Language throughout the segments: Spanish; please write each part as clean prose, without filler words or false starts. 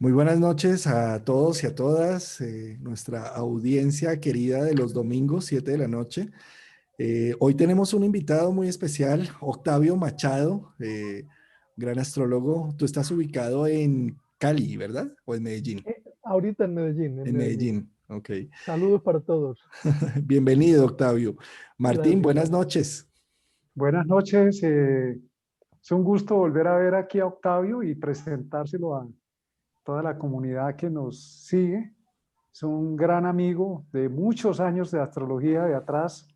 Muy buenas noches a todos y a todas, nuestra audiencia querida de los domingos, 7 de la noche. Hoy tenemos un invitado muy especial, Octavio Machado, gran astrólogo. Tú estás ubicado en Cali, ¿verdad? ¿O en Medellín? Ahorita en Medellín, en En Medellín. Medellín, ok. Saludos para todos. Bienvenido, Octavio. Martín, Gracias. buenas noches. Buenas noches. Es un gusto volver a ver aquí a Octavio y presentárselo a toda la comunidad que nos sigue. Es un gran amigo de muchos años de astrología de atrás,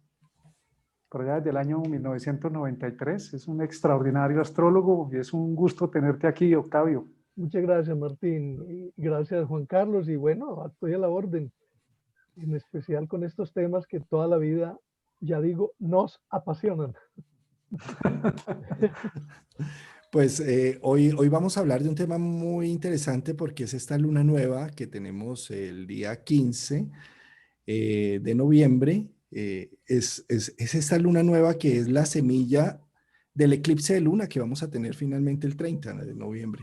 por allá desde el año 1993. Es un extraordinario astrólogo y es un gusto tenerte aquí, Octavio. Muchas gracias, Martín. Y gracias, Juan Carlos. Y bueno, estoy a la orden, en especial con estos temas que toda la vida, ya digo, nos apasionan. Pues hoy vamos a hablar de un tema muy interesante porque es esta luna nueva que tenemos el día 15 de noviembre. Es esta luna nueva que es la semilla del eclipse de luna que vamos a tener finalmente el 30 de noviembre.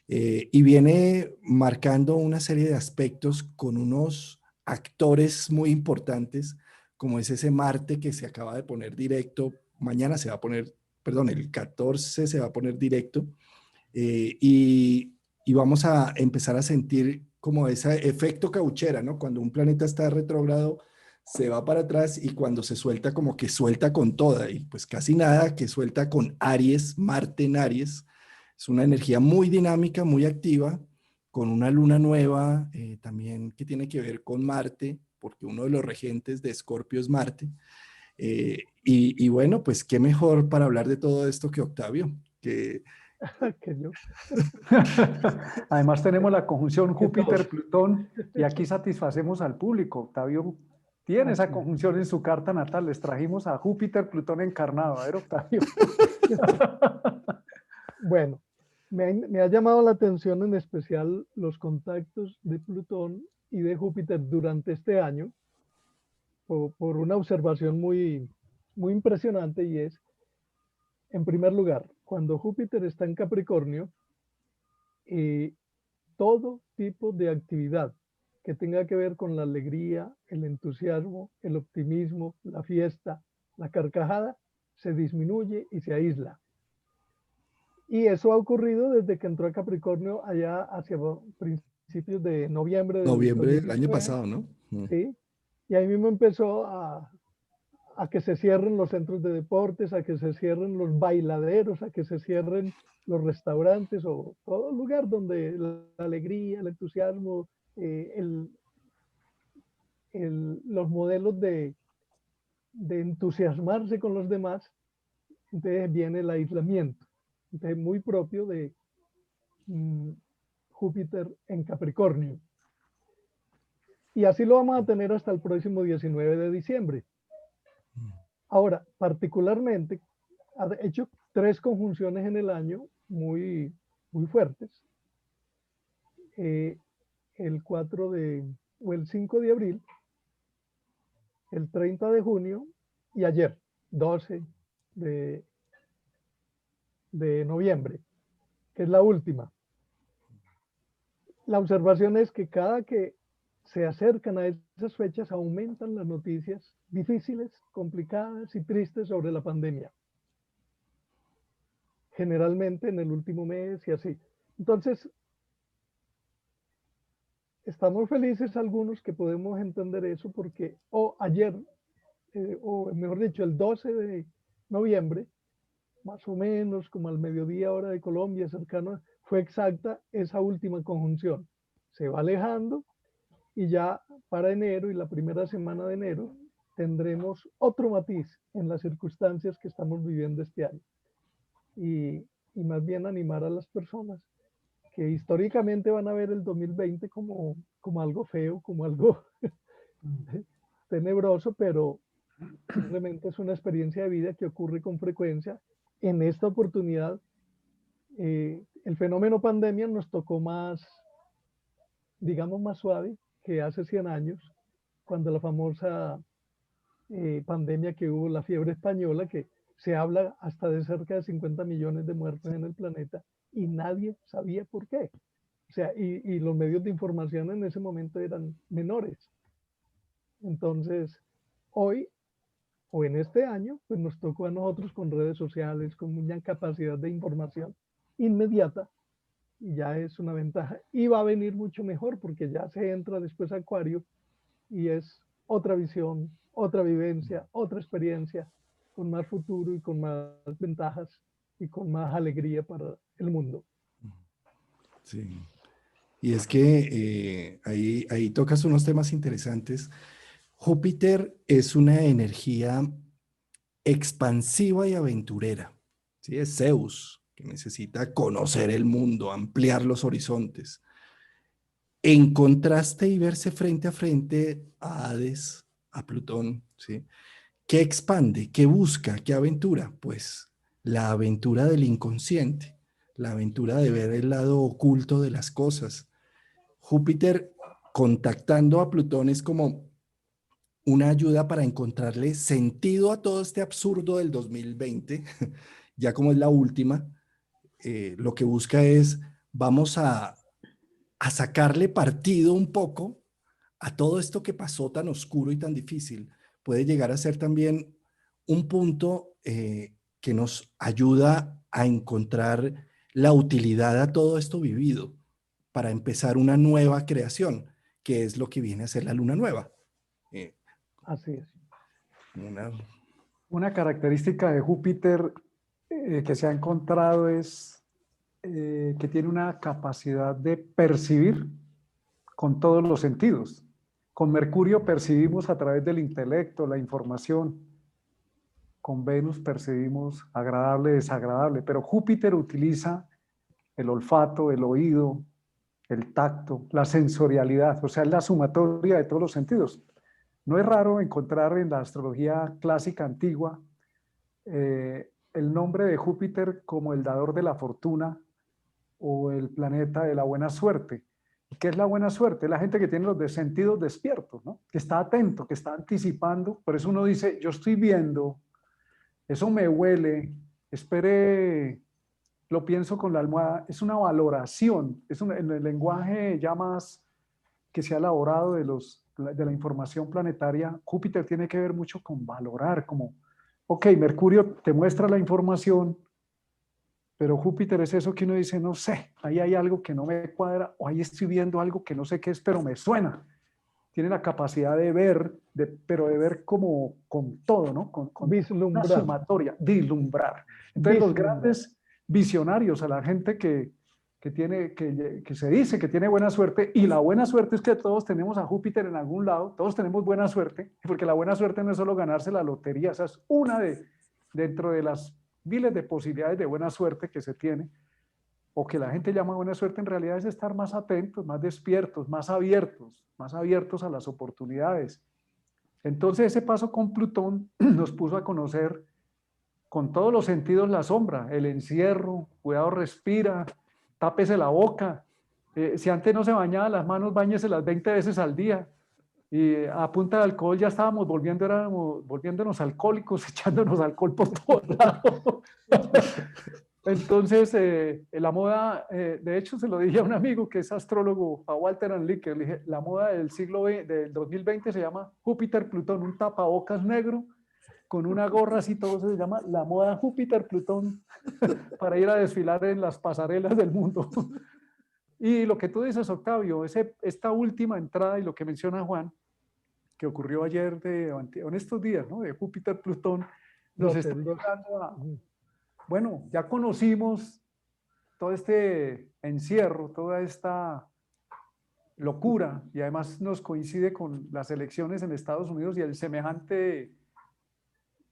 Y viene marcando una serie de aspectos con unos actores muy importantes, como es ese Marte que se acaba de poner directo, mañana se va a poner, perdón, el 14 se va a poner directo, eh, y, y vamos a empezar a sentir como ese efecto cauchera, ¿no? Cuando un planeta está retrógrado, se va para atrás y cuando se suelta, como que suelta con toda, y pues casi nada que suelta con Aries, Marte en Aries. Es una energía muy dinámica, muy activa, con una luna nueva también que tiene que ver con Marte, porque uno de los regentes de Escorpio es Marte. Y bueno, pues qué mejor para hablar de todo esto que Octavio, que Que yo, Además tenemos la conjunción que todos. Júpiter-Plutón y aquí satisfacemos al público. Octavio tiene esa Así. conjunción en su carta natal. Les trajimos a Júpiter-Plutón encarnado. A ver, Octavio. Bueno, me ha llamado la atención en especial los contactos de Plutón y de Júpiter durante este año por una observación muy impresionante, y es, en primer lugar, cuando Júpiter está en Capricornio, eh, todo tipo de actividad que tenga que ver con la alegría, el entusiasmo, el optimismo, la fiesta, la carcajada, se disminuye y se aísla. Y eso ha ocurrido desde que entró a Capricornio allá hacia principios de noviembre del noviembre del año 2019, pasado, ¿no? ¿sí? Y ahí mismo empezó a que se cierren los centros de deportes, a que se cierren los bailaderos, a que se cierren los restaurantes o todo lugar donde la alegría, el entusiasmo, eh, el, los modelos de entusiasmarse con los demás. Entonces viene el aislamiento. Entonces muy propio de mm, Júpiter en Capricornio. Y así lo vamos a tener hasta el próximo 19 de diciembre. Ahora, particularmente, ha hecho tres conjunciones en el año muy fuertes. Eh, el 4 o el 5 de abril, el 30 de junio y ayer, 12 de, de noviembre, que es la última. La observación es que cada que se acercan a esas fechas aumentan las noticias difíciles, complicadas y tristes sobre la pandemia. Generalmente en el último mes y así. Entonces, estamos felices algunos que podemos entender eso porque ayer, o mejor dicho, el 12 de noviembre, más o menos como al mediodía hora de Colombia, cercano, fue exacta esa última conjunción. Se va alejando y ya para enero y la primera semana de enero tendremos otro matiz en las circunstancias que estamos viviendo este año. Y más bien animar a las personas que históricamente van a ver el 2020 como algo feo, como algo tenebroso, pero simplemente es una experiencia de vida que ocurre con frecuencia. En esta oportunidad, el fenómeno pandemia nos tocó más, digamos, más suave que hace 100 años, cuando la famosa pandemia que hubo, la fiebre española, que se habla hasta de cerca de 50 millones de muertos en el planeta y nadie sabía por qué. O sea, y los medios de información en ese momento eran menores. Entonces, hoy o en este año, pues nos tocó a nosotros con redes sociales, con una capacidad de información inmediata, y ya es una ventaja. Y va a venir mucho mejor porque ya se entra después a Acuario y es otra visión, otra vivencia, otra experiencia, con más futuro y con más ventajas y con más alegría para el mundo. Sí. Y es que ahí tocas unos temas interesantes. Júpiter es una energía expansiva y aventurera. ¿Sí? Es Zeus, que necesita conocer el mundo, ampliar los horizontes. En contraste y verse frente a frente a Hades, a Plutón, ¿sí? ¿Qué expande? ¿Qué busca? ¿Qué aventura? Pues la aventura del inconsciente, la aventura de ver el lado oculto de las cosas. Júpiter contactando a Plutón es como una ayuda para encontrarle sentido a todo este absurdo del 2020, ya como es la última, lo que busca es, vamos a sacarle partido un poco a todo esto que pasó tan oscuro y tan difícil. Puede llegar a ser también un punto que nos ayuda a encontrar la utilidad a todo esto vivido para empezar una nueva creación, que es lo que viene a ser la luna nueva. Eh, Así es. una, Una característica de Júpiter que se ha encontrado es que tiene una capacidad de percibir con todos los sentidos. Con Mercurio percibimos a través del intelecto, la información. Con Venus percibimos agradable, desagradable, pero Júpiter utiliza el olfato, el oído, el tacto, la sensorialidad, o sea, es la sumatoria de todos los sentidos. No es raro encontrar en la astrología clásica antigua el nombre de Júpiter como el dador de la fortuna o el planeta de la buena suerte. ¿Qué es la buena suerte? La gente que tiene los sentidos despiertos, ¿no? Que está atento, que está anticipando. Por eso uno dice, yo estoy viendo, eso me huele, espere, lo pienso con la almohada. Es una valoración, en el lenguaje ya más que se ha elaborado de la información planetaria. Júpiter tiene que ver mucho con valorar, como, ok, Mercurio te muestra la información, pero Júpiter es eso que uno dice, no sé, ahí hay algo que no me cuadra, o ahí estoy viendo algo que no sé qué es, pero me suena. Tiene la capacidad de ver, pero de ver como con todo, ¿no? Con una Vislumbrar. sumatoria, vislumbrar. Entonces los grandes visionarios, a la gente que se dice que tiene buena suerte, y la buena suerte es que todos tenemos a Júpiter en algún lado, todos tenemos buena suerte, porque la buena suerte no es solo ganarse la lotería, esa es una dentro de las miles de posibilidades de buena suerte que se tiene, o que la gente llama buena suerte, en realidad es estar más atentos, más despiertos, más abiertos a las oportunidades. Entonces ese paso con Plutón nos puso a conocer con todos los sentidos la sombra, el encierro, cuidado, respira, tápese la boca. Si antes no se bañaba las manos, báñese las 20 veces al día. Y a punta de alcohol ya estábamos volviéndonos alcohólicos, echándonos alcohol por todos lados. Entonces, la moda, de hecho se lo dije a un amigo que es astrólogo, a Walter Anliker, le dije, la moda del 2020 se llama Júpiter Plutón, un tapabocas negro con una gorra así, todo se llama la moda Júpiter Plutón para ir a desfilar en las pasarelas del mundo. Y lo que tú dices, Octavio, esta última entrada y lo que menciona Juan, que ocurrió ayer, en estos días, ¿no? De Júpiter Plutón, nos está llevando a, bueno, ya conocimos todo este encierro, toda esta locura, y además nos coincide con las elecciones en Estados Unidos y el semejante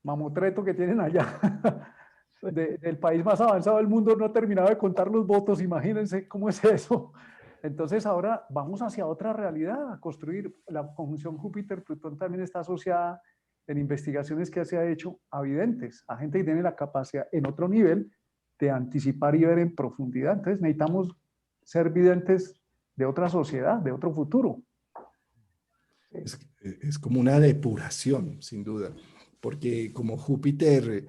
mamotreto que tienen allá. Del país más avanzado del mundo no ha terminado de contar los votos, imagínense cómo es eso. Entonces ahora vamos hacia otra realidad, a construir. La conjunción Júpiter-Plutón también está asociada en investigaciones que se ha hecho a videntes, a gente que tiene la capacidad en otro nivel de anticipar y ver en profundidad. Entonces necesitamos ser videntes de otra sociedad, de otro futuro. es como una depuración, sin duda, porque como Júpiter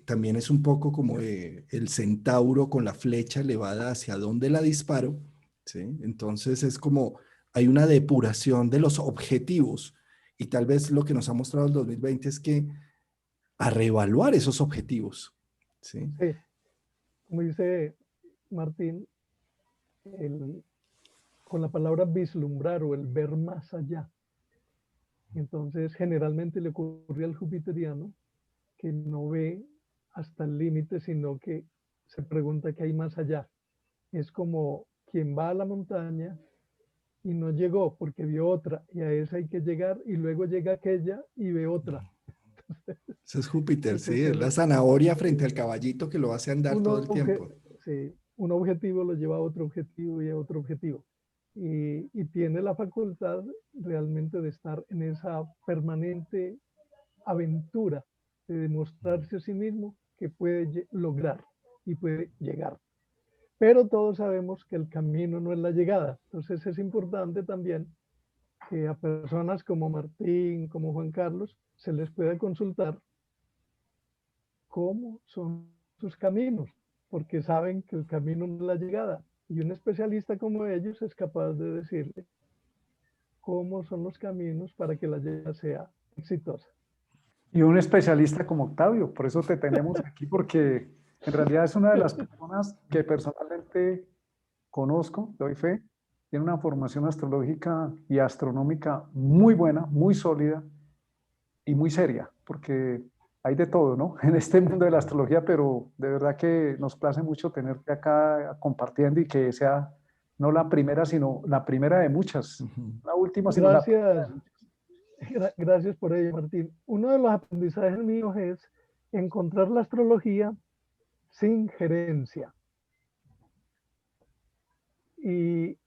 también es un poco como el centauro con la flecha elevada hacia dónde la disparo, ¿sí? Entonces es como hay una depuración de los objetivos y tal vez lo que nos ha mostrado el 2020 es que a reevaluar esos objetivos, ¿sí? Sí, como dice Martín, el- con la palabra vislumbrar o el ver más allá. Entonces, generalmente le ocurre al jupiteriano que no ve hasta el límite, sino que se pregunta qué hay más allá. Es como quien va a la montaña y no llegó porque vio otra y a esa hay que llegar y luego llega aquella y ve otra. Ese es Júpiter, Ese sí, es es la zanahoria frente el- al caballito que lo hace andar un, todo el obje- tiempo. sí, un objetivo lo lleva a otro objetivo y a otro objetivo. Y tiene la facultad realmente de estar en esa permanente aventura de demostrarse a sí mismo que puede lograr y puede llegar. Pero todos sabemos que el camino no es la llegada. Entonces es importante también que a personas como Martín, como Juan Carlos, se les pueda consultar cómo son sus caminos, porque saben que el camino no es la llegada. Y un especialista como ellos es capaz de decirle cómo son los caminos para que la llegada sea exitosa. Y un especialista como Octavio, por eso te tenemos aquí, porque en realidad es una de las personas que personalmente conozco, doy fe, tiene una formación astrológica y astronómica muy buena, muy sólida y muy seria, porque hay de todo, ¿no? En este mundo de la astrología, pero de verdad que nos place mucho tenerte acá compartiendo y que sea no la primera, sino la primera de muchas. Ujú. La última, sino la primera Gracias, de muchas. gracias por ello, Martín. Uno de los aprendizajes míos es encontrar la astrología sin gerencia. Y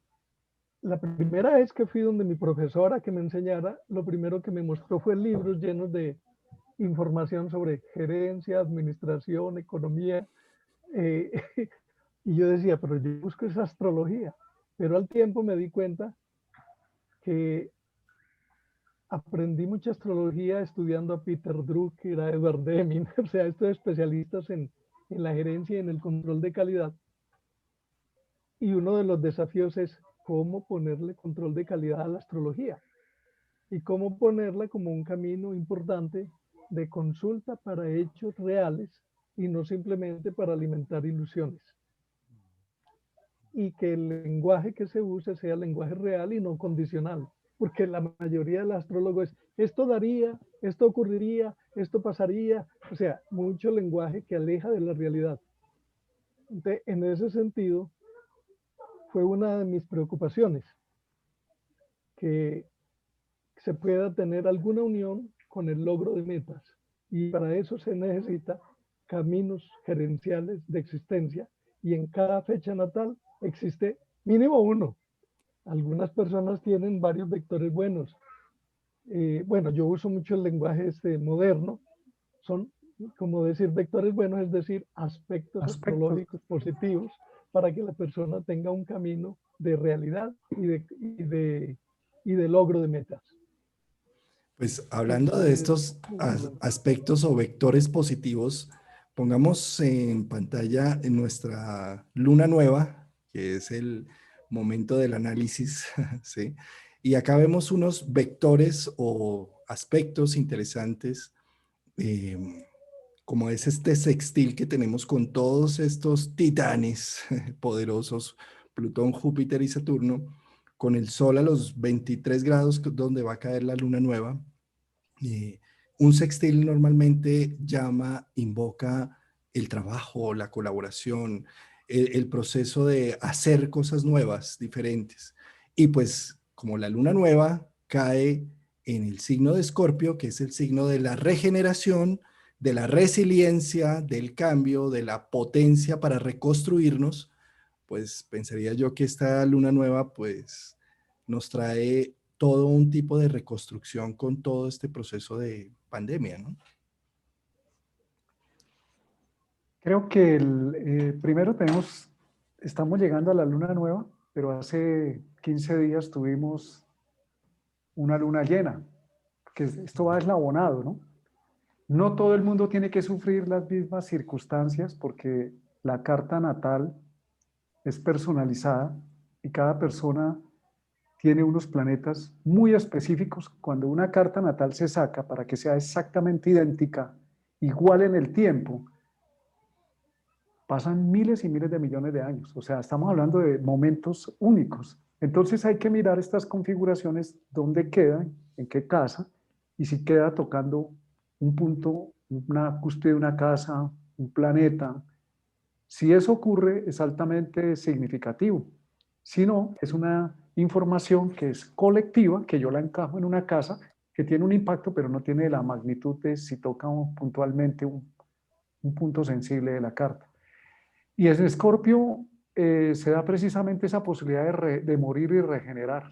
la primera vez que fui donde mi profesora que me enseñara, lo primero que me mostró fue libros llenos de información sobre gerencia, administración, economía. eh, y yo decía, pero yo busco esa astrología. Pero al tiempo me di cuenta que aprendí mucha astrología estudiando a Peter Drucker, a Edward Deming, o sea, estos especialistas en la gerencia y en el control de calidad. Y uno de los desafíos es cómo ponerle control de calidad a la astrología y cómo ponerla como un camino importante de consulta para hechos reales y no simplemente para alimentar ilusiones. Y que el lenguaje que se use sea lenguaje real y no condicional, porque la mayoría del astrólogo es esto daría, esto ocurriría, esto pasaría, o sea, mucho lenguaje que aleja de la realidad. Entonces, en ese sentido, fue una de mis preocupaciones, que se pueda tener alguna unión con el logro de metas. Y para eso se necesita caminos gerenciales de existencia y en cada fecha natal existe mínimo uno. Algunas personas tienen varios vectores buenos. Bueno, yo uso mucho el lenguaje moderno. Son, como decir, vectores buenos, es decir, aspectos Aspectos. astrológicos positivos para que la persona tenga un camino de realidad y de logro de metas. Pues hablando Eso de es estos muy importante. aspectos o vectores positivos, pongamos en pantalla en nuestra luna nueva, que es el momento del análisis, ¿sí? Y acá vemos unos vectores o aspectos interesantes, eh, como es este sextil que tenemos con todos estos titanes poderosos, Plutón, Júpiter y Saturno, con el Sol a los 23 grados donde va a caer la luna nueva. eh, un sextil normalmente invoca el trabajo, la colaboración, el proceso de hacer cosas nuevas, diferentes. Y pues como la luna nueva cae en el signo de Escorpio, que es el signo de la regeneración, de la resiliencia, del cambio, de la potencia para reconstruirnos, pues pensaría yo que esta luna nueva pues nos trae todo un tipo de reconstrucción con todo este proceso de pandemia, ¿no? Creo que primero estamos llegando a la luna nueva, pero hace 15 días tuvimos una luna llena, que esto va eslabonado, ¿no? No todo el mundo tiene que sufrir las mismas circunstancias porque la carta natal es personalizada y cada persona tiene unos planetas muy específicos. Cuando una carta natal se saca para que sea exactamente idéntica, igual en el tiempo, pasan miles y miles de millones de años. O sea, estamos hablando de momentos únicos. Entonces hay que mirar estas configuraciones, dónde quedan, en qué casa, y si queda tocando un punto, una cúspide de una casa, un planeta. Si eso ocurre, es altamente significativo. Si no, es una información que es colectiva, que yo la encajo en una casa, que tiene un impacto, pero no tiene la magnitud de si toca puntualmente un punto sensible de la carta. Y en Escorpio se da precisamente esa posibilidad de morir y regenerar.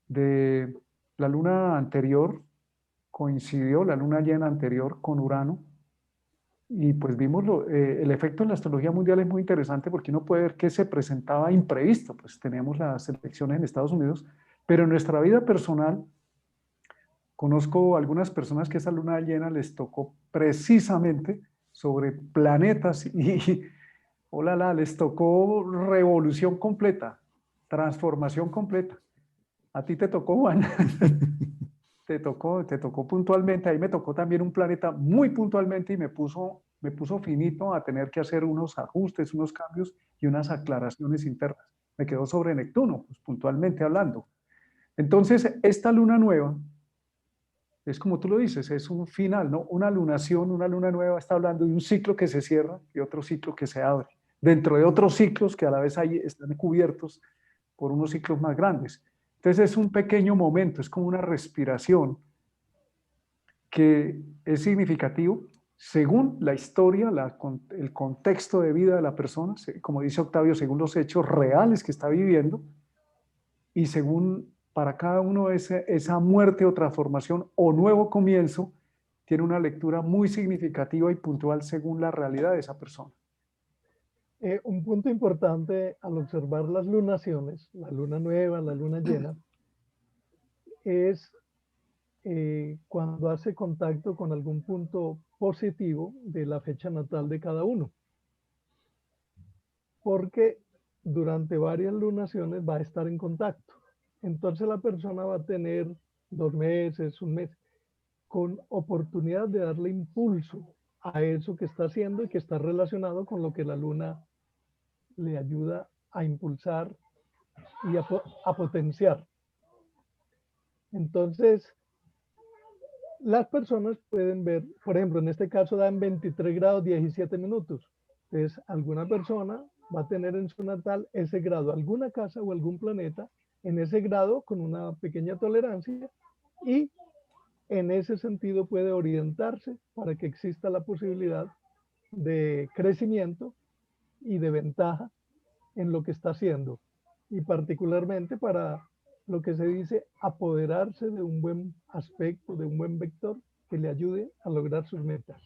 De la luna anterior coincidió, la luna llena anterior con Urano, y pues vimos el efecto en la astrología mundial es muy interesante porque uno puede ver que se presentaba imprevisto, pues teníamos las elecciones en Estados Unidos, pero en nuestra vida personal conozco algunas personas que esa luna llena les tocó precisamente sobre planetas y, hola, les tocó revolución completa, transformación completa. A ti te tocó, Juan, te tocó puntualmente, ahí me tocó también un planeta muy puntualmente y me puso finito a tener que hacer unos ajustes, unos cambios y unas aclaraciones internas. Me quedó sobre Neptuno, pues puntualmente hablando. Entonces, esta luna nueva es como tú lo dices, es un final, ¿no? Una lunación, una luna nueva está hablando de un ciclo que se cierra y otro ciclo que se abre, dentro de otros ciclos que a la vez ahí están cubiertos por unos ciclos más grandes. Entonces es un pequeño momento, es como una respiración que es significativo según la historia, el contexto de vida de la persona, como dice Octavio, según los hechos reales que está viviendo y según para cada uno esa muerte o transformación o nuevo comienzo tiene una lectura muy significativa y puntual según la realidad de esa persona. Un punto importante al observar las lunaciones, la luna nueva, la luna llena, es cuando hace contacto con algún punto positivo de la fecha natal de cada uno. Porque durante varias lunaciones va a estar en contacto. Entonces la persona va a tener 2 meses, un mes, con oportunidad de darle impulso a eso que está haciendo y que está relacionado con lo que la luna le ayuda a impulsar y a potenciar. Entonces, las personas pueden ver, por ejemplo, en este caso dan 23 grados 17 minutos. Entonces, alguna persona va a tener en su natal ese grado, alguna casa o algún planeta en ese grado con una pequeña tolerancia y en ese sentido puede orientarse para que exista la posibilidad de crecimiento y de ventaja en lo que está haciendo y particularmente para lo que se dice apoderarse de un buen aspecto, de un buen vector que le ayude a lograr sus metas.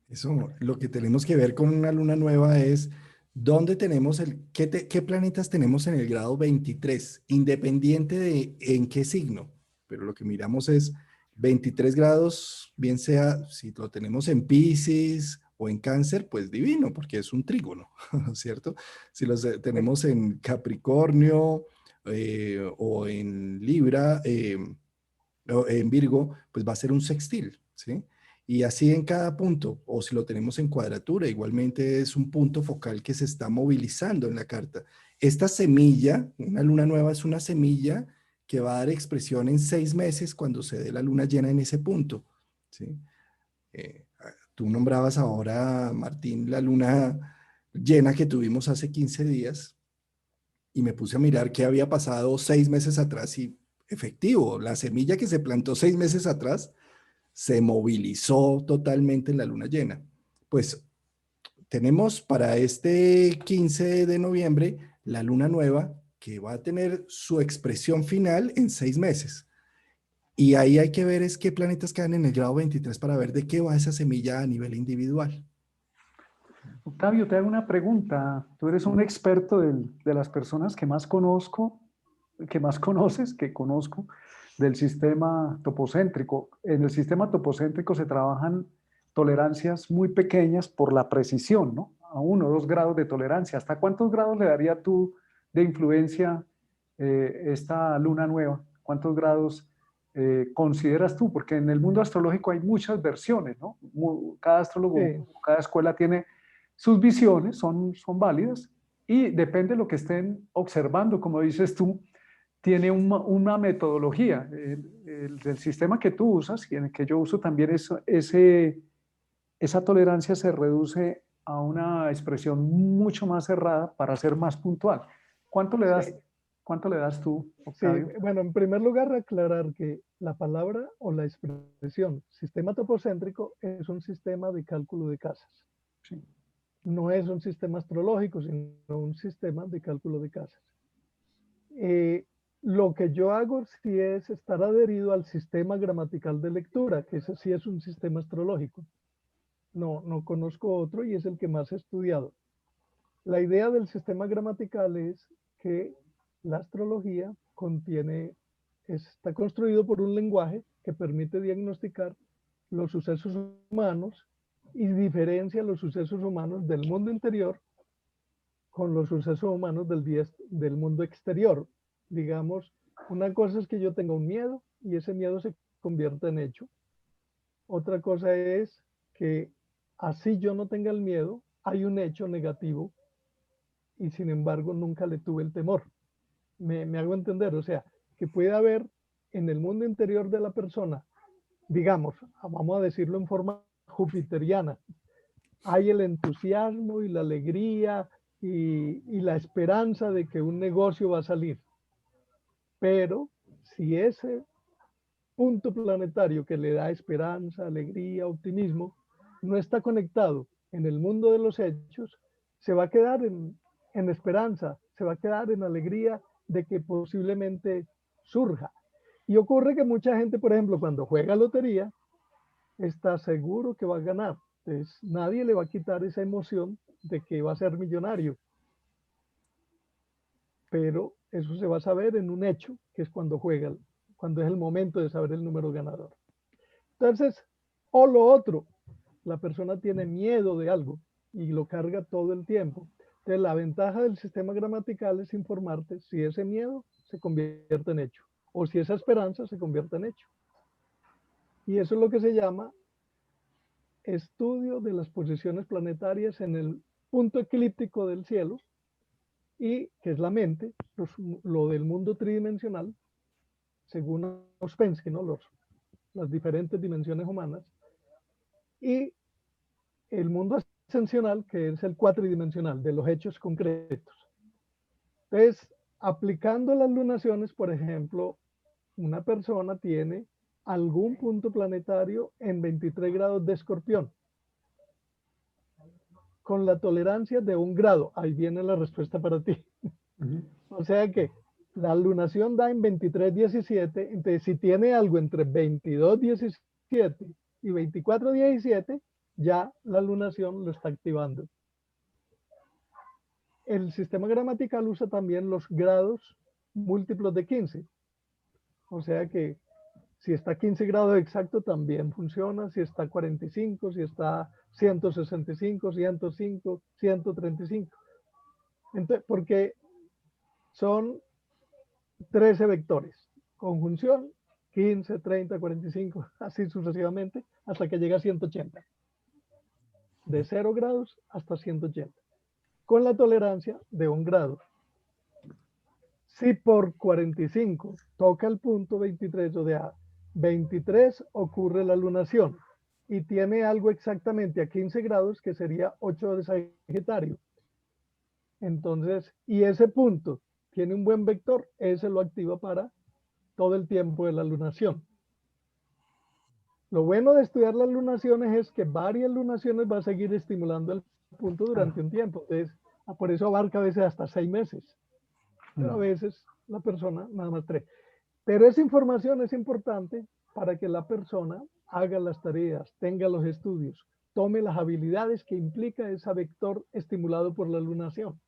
Eso, lo que tenemos que ver con una luna nueva es dónde tenemos qué planetas tenemos en el grado 23, independiente de en qué signo. Pero lo que miramos es 23 grados, bien sea si lo tenemos en Piscis o en Cáncer, pues divino, porque es un trígono, ¿cierto? Si los tenemos en Capricornio o en Libra o en Virgo, pues va a ser un sextil, ¿sí? Y así en cada punto, o si lo tenemos en cuadratura, igualmente es un punto focal que se está movilizando en la carta. Esta semilla, una luna nueva es una semilla que va a dar expresión en 6 meses cuando se dé la luna llena en ese punto, ¿sí? Tú nombrabas ahora, Martín, la luna llena que tuvimos hace 15 días y me puse a mirar qué había pasado 6 meses atrás y efectivo, la semilla que se plantó 6 meses atrás se movilizó totalmente en la luna llena. Pues tenemos para este 15 de noviembre la luna nueva que va a tener su expresión final en 6 meses. Y ahí hay que ver es qué planetas quedan en el grado 23 para ver de qué va esa semilla a nivel individual. Octavio, te hago una pregunta. Tú eres un experto de las personas que más conozco, que más conoces, que conozco, del sistema topocéntrico. En el sistema topocéntrico se trabajan tolerancias muy pequeñas por la precisión, ¿no? A 1 o 2 grados de tolerancia. ¿Hasta cuántos grados le daría tú de influencia esta luna nueva? ¿Cuántos grados consideras tú? Porque en el mundo astrológico hay muchas versiones, ¿no? Cada astrólogo, Sí, cada escuela tiene sus visiones, son válidas, y depende de lo que estén observando, como dices tú, tiene una metodología. El sistema que tú usas y en el que yo uso también, esa tolerancia se reduce a una expresión mucho más cerrada para ser más puntual. ¿Cuánto le das, sí, cuánto le das tú, sí. Octavio? Bueno, en primer lugar, aclarar que la palabra o la expresión sistema topocéntrico es un sistema de cálculo de casas. Sí. No es un sistema astrológico, sino un sistema de cálculo de casas. Eh, lo que yo hago sí es estar adherido al sistema gramatical de lectura, que ese sí es un sistema astrológico. No conozco otro y es el que más he estudiado. La idea del sistema gramatical es que la astrología está construido por un lenguaje que permite diagnosticar los sucesos humanos y diferencia los sucesos humanos del mundo interior con los sucesos humanos del mundo exterior. Digamos, una cosa es que yo tenga un miedo y ese miedo se convierta en hecho. Otra cosa es que así yo no tenga el miedo, hay un hecho negativo y sin embargo nunca le tuve el temor. Me hago entender, o sea, que puede haber en el mundo interior de la persona, digamos, vamos a decirlo en forma jupiteriana, hay el entusiasmo y la alegría y la esperanza de que un negocio va a salir. Pero si ese punto planetario que le da esperanza, alegría, optimismo, no está conectado en el mundo de los hechos, se va a quedar en esperanza, se va a quedar en alegría de que posiblemente surja. Y ocurre que mucha gente, por ejemplo, cuando juega lotería, está seguro que va a ganar. Entonces, nadie le va a quitar esa emoción de que va a ser millonario. Pero eso se va a saber en un hecho, que es cuando juega, cuando es el momento de saber el número ganador. Entonces, o lo otro, la persona tiene miedo de algo y lo carga todo el tiempo. Entonces, la ventaja del sistema gramatical es informarte si ese miedo se convierte en hecho o si esa esperanza se convierte en hecho. Y eso es lo que se llama estudio de las posiciones planetarias en el punto eclíptico del cielo y que es la mente, lo del mundo tridimensional, según Ouspensky, ¿no? Las diferentes dimensiones humanas, y el mundo ascensional, que es el cuatridimensional, de los hechos concretos. Entonces, aplicando las lunaciones, por ejemplo, una persona tiene algún punto planetario en 23 grados de Escorpión, con la tolerancia de 1 grado. Ahí viene la respuesta para ti. O sea que la lunación da en 23,17, entonces si tiene algo entre 22,17 y 24,17, ya la lunación lo está activando. El sistema gramatical usa también los grados múltiplos de 15. O sea que si está 15 grados exacto también funciona, si está 45, si está 165, 105, 135. Entonces, porque son 13 vectores, conjunción 15, 30, 45, así sucesivamente, hasta que llega a 180. De 0 grados hasta 180, con la tolerancia de 1 grado. Si por 45 toca el punto 23, o sea, 23 ocurre la lunación y tiene algo exactamente a 15 grados, que sería 8 de Sagitario. Entonces, y ese punto tiene un buen vector, ese lo activa para todo el tiempo de la lunación. Lo bueno de estudiar las lunaciones es que varias lunaciones va a seguir estimulando el punto durante un tiempo. Entonces, por eso abarca a veces hasta 6 meses. Pero a veces la persona nada más 3. Pero esa información es importante para que la persona haga las tareas, tenga los estudios, tome las habilidades que implica ese vector estimulado por la lunación.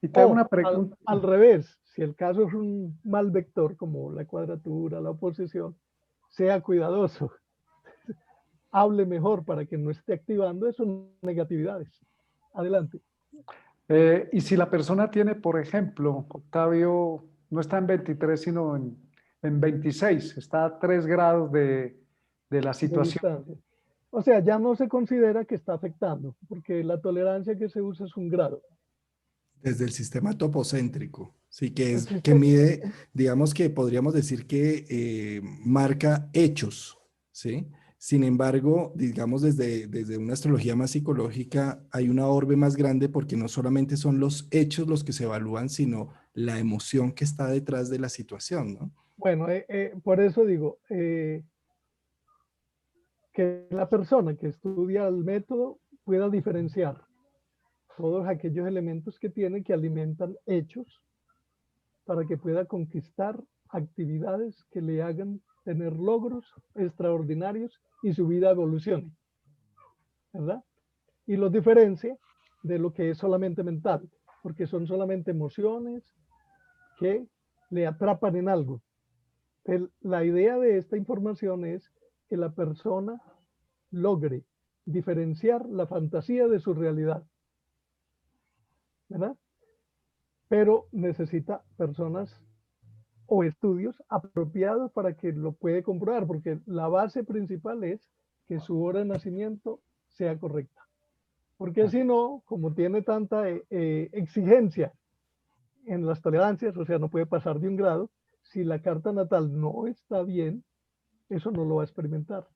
Y te hago O una pregunta. al revés, si el caso es un mal vector como la cuadratura, la oposición, sea cuidadoso, hable mejor para que no esté activando esas negatividades. Adelante. Y si la persona tiene, por ejemplo, Octavio, no está en 23, sino en 26, está a 3 grados de la de situación. distancia. O sea, ya no se considera que está afectando, porque la tolerancia que se usa es un grado. Desde el sistema topocéntrico, sí, El que sistema, mide, digamos que podríamos decir que marca hechos, ¿sí? Sin embargo, digamos desde una astrología más psicológica, hay una orbe más grande porque no solamente son los hechos los que se evalúan, sino la emoción que está detrás de la situación, ¿no? bueno, por eso digo que la persona que estudia el método pueda diferenciar todos aquellos elementos que tiene que alimentan hechos para que pueda conquistar actividades que le hagan tener logros extraordinarios y su vida evolucione, ¿verdad? Y los diferencia de lo que es solamente mental, porque son solamente emociones que le atrapan en algo. La idea de esta información es que la persona logre diferenciar la fantasía de su realidad, ¿verdad? Pero necesita personas o estudios apropiados para que lo puede comprobar, porque la base principal es que su hora de nacimiento sea correcta. Porque si no, como tiene tanta exigencia en las tolerancias, o sea, no puede pasar de un grado, si la carta natal no está bien, eso no lo va a experimentar.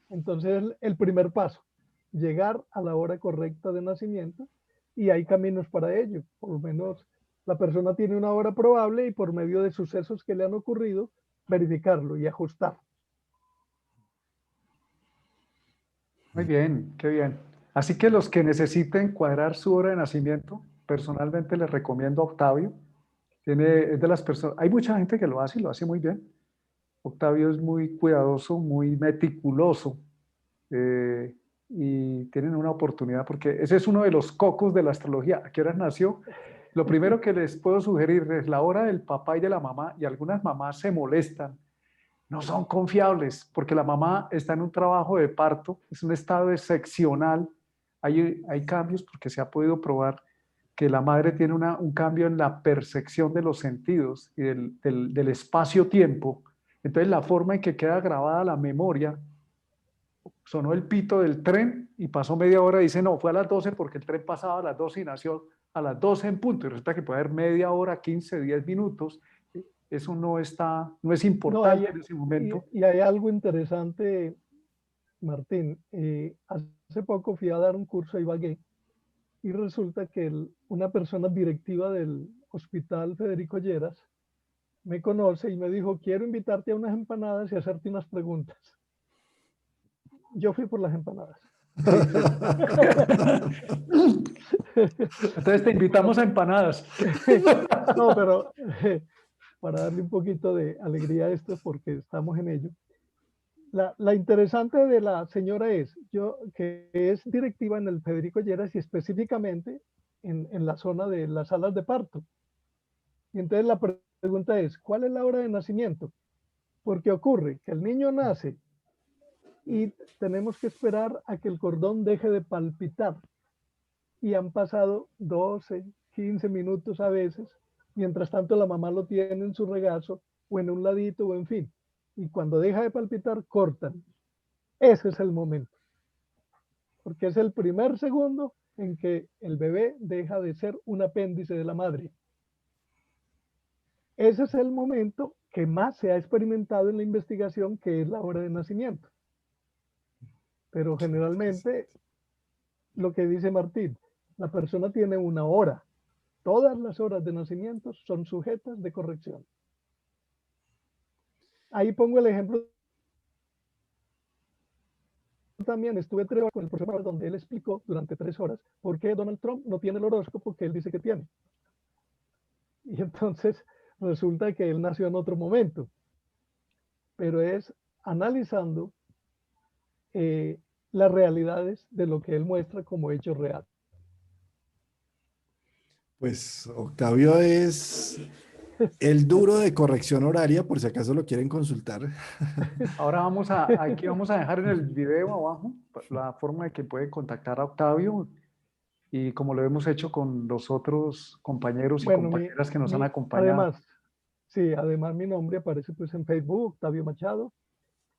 Entonces, el primer paso, llegar a la hora correcta de nacimiento, y hay caminos para ello. Por lo menos la persona tiene una hora probable y por medio de sucesos que le han ocurrido, verificarlo y ajustar. Muy bien, qué bien. Así que los que necesiten cuadrar su hora de nacimiento, personalmente les recomiendo a Octavio. Es de las personas, hay mucha gente que lo hace y lo hace muy bien. Octavio es muy cuidadoso, muy meticuloso, y tienen una oportunidad porque ese es uno de los cocos de la astrología. ¿A qué hora nació? Lo primero que les puedo sugerir es la hora del papá y de la mamá, y algunas mamás se molestan, no son confiables porque la mamá está en un trabajo de parto, es un estado excepcional. Hay cambios porque se ha podido probar que la madre tiene un cambio en la percepción de los sentidos y del espacio-tiempo. Entonces la forma en que queda grabada la memoria, sonó el pito del tren y pasó media hora, dice no, fue a las 12 porque el tren pasaba a las 12 y nació a las 12 en punto, y resulta que puede haber media hora, 15, 10 minutos, eso no es No, importante en ese momento. y hay algo interesante, Martín. Hace poco fui a dar un curso a Ibagué y resulta que una persona directiva del Hospital Federico Lleras me conoce y me dijo, quiero invitarte a unas empanadas y hacerte unas preguntas. Yo fui por las empanadas. Entonces te invitamos a empanadas. No, pero para darle un poquito de alegría a esto, porque estamos en ello. La interesante de la señora es, que es directiva en el Federico Lleras y específicamente en la zona de las salas de parto. Y entonces la pregunta es, ¿cuál es la hora de nacimiento? Porque ocurre que el niño nace y tenemos que esperar a que el cordón deje de palpitar. Y han pasado 12, 15 minutos a veces. Mientras tanto, la mamá lo tiene en su regazo o en un ladito o en fin. Y cuando deja de palpitar, cortan. Ese es el momento. Porque es el primer segundo en que el bebé deja de ser un apéndice de la madre. Ese es el momento que más se ha experimentado en la investigación, que es la hora de nacimiento. Pero generalmente, lo que dice Martín, la persona tiene una hora. Todas las horas de nacimiento son sujetas de corrección. Ahí pongo el ejemplo. También estuve 3 horas con el profesor donde él explicó durante 3 horas por qué Donald Trump no tiene el horóscopo que él dice que tiene. Y entonces resulta que él nació en otro momento. Pero es analizando las realidades de lo que él muestra como hecho real. Pues Octavio es el duro de corrección horaria, por si acaso lo quieren consultar. Ahora aquí vamos a dejar en el video abajo la forma de que pueden contactar a Octavio y como lo hemos hecho con los otros compañeros y Bueno, compañeras que nos han acompañado. además, sí, además mi nombre aparece pues en Facebook, Octavio Machado,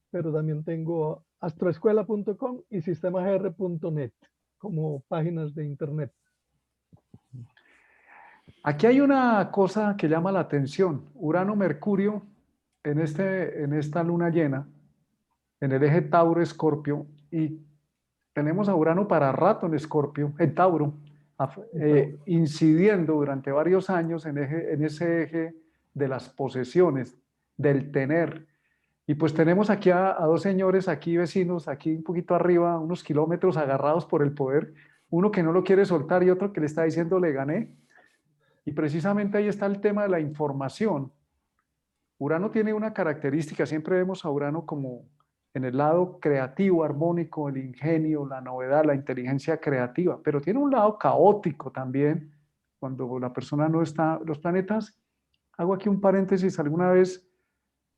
pero también tengo astroescuela.com y sistemagr.net como páginas de internet. Aquí hay una cosa que llama la atención. Urano-Mercurio en esta luna llena, en el eje Tauro-Escorpio, y tenemos a Urano para rato en Escorpio, en Tauro, incidiendo durante varios años en ese eje de las posesiones, del tener. Y pues tenemos aquí a dos señores, aquí vecinos, aquí un poquito arriba, unos kilómetros agarrados por el poder, uno que no lo quiere soltar y otro que le está diciendo le gané. Y precisamente ahí está el tema de la información. Urano tiene una característica, siempre vemos a Urano como en el lado creativo, armónico, el ingenio, la novedad, la inteligencia creativa, pero tiene un lado caótico también, cuando la persona no está, los planetas, hago aquí un paréntesis, alguna vez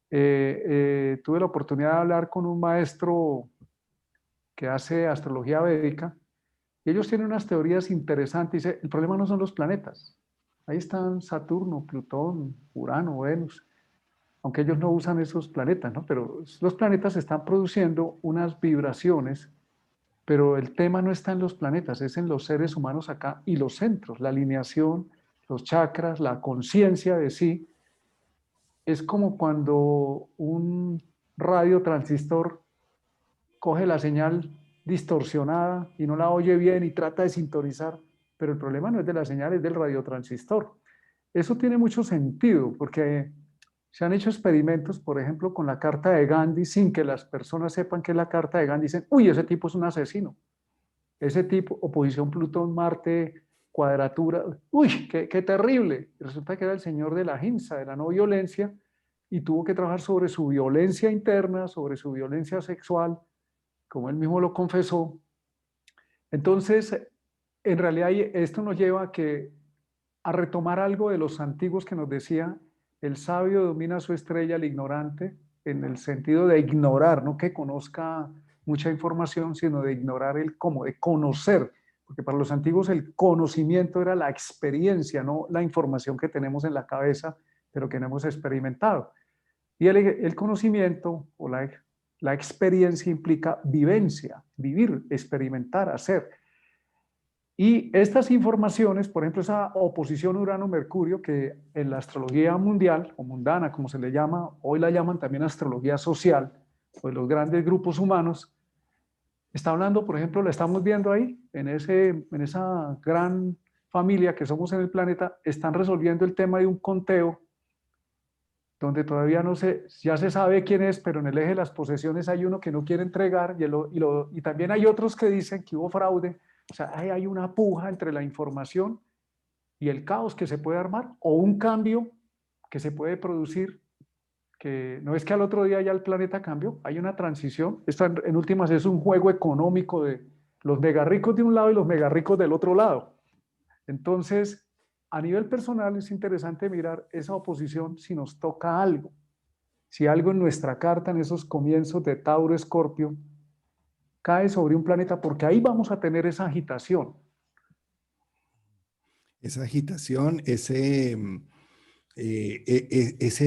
tuve la oportunidad de hablar con un maestro que hace astrología védica, y ellos tienen unas teorías interesantes, dice, el problema no son los planetas, ahí están Saturno, Plutón, Urano, Venus, aunque ellos no usan esos planetas, ¿no? Pero los planetas están produciendo unas vibraciones, pero el tema no está en los planetas, es en los seres humanos acá y los centros, la alineación, los chakras, la conciencia de sí. Es como cuando un radiotransistor coge la señal distorsionada y no la oye bien y trata de sintonizar, pero el problema no es de la señal, es del radiotransistor. Eso tiene mucho sentido porque se han hecho experimentos, por ejemplo, con la carta de Gandhi, sin que las personas sepan que es la carta de Gandhi, dicen, uy, ese tipo es un asesino. Ese tipo, oposición Plutón-Marte, cuadratura, uy, qué terrible. Resulta que era el señor de la ahimsa, de la no violencia, y tuvo que trabajar sobre su violencia interna, sobre su violencia sexual, como él mismo lo confesó. Entonces, en realidad esto nos lleva a retomar algo de los antiguos que nos decía, el sabio domina su estrella, el ignorante, en el sentido de ignorar, no que conozca mucha información, sino de ignorar el cómo, de conocer, porque para los antiguos el conocimiento era la experiencia, no la información que tenemos en la cabeza, pero que no hemos experimentado. Y el conocimiento o la experiencia implica vivencia, vivir, experimentar, hacer. Y estas informaciones, por ejemplo, esa oposición Urano-Mercurio, que en la astrología mundial o mundana, como se le llama, hoy la llaman también astrología social, o de los grandes grupos humanos, está hablando, por ejemplo, la estamos viendo ahí, en esa gran familia que somos en el planeta, están resolviendo el tema de un conteo donde todavía no sé, ya se sabe quién es, pero en el eje de las posesiones hay uno que no quiere entregar y también hay otros que dicen que hubo fraude. O sea, hay una puja entre la información y el caos que se puede armar o un cambio que se puede producir, que no es que al otro día ya el planeta cambió, hay una transición. Esto en últimas es un juego económico de los megarricos de un lado y los megarricos del otro lado. Entonces, a nivel personal es interesante mirar esa oposición si nos toca algo. Si algo en nuestra carta, en esos comienzos de Tauro-Escorpio, cae sobre un planeta, porque ahí vamos a tener esa agitación. Esa agitación, ese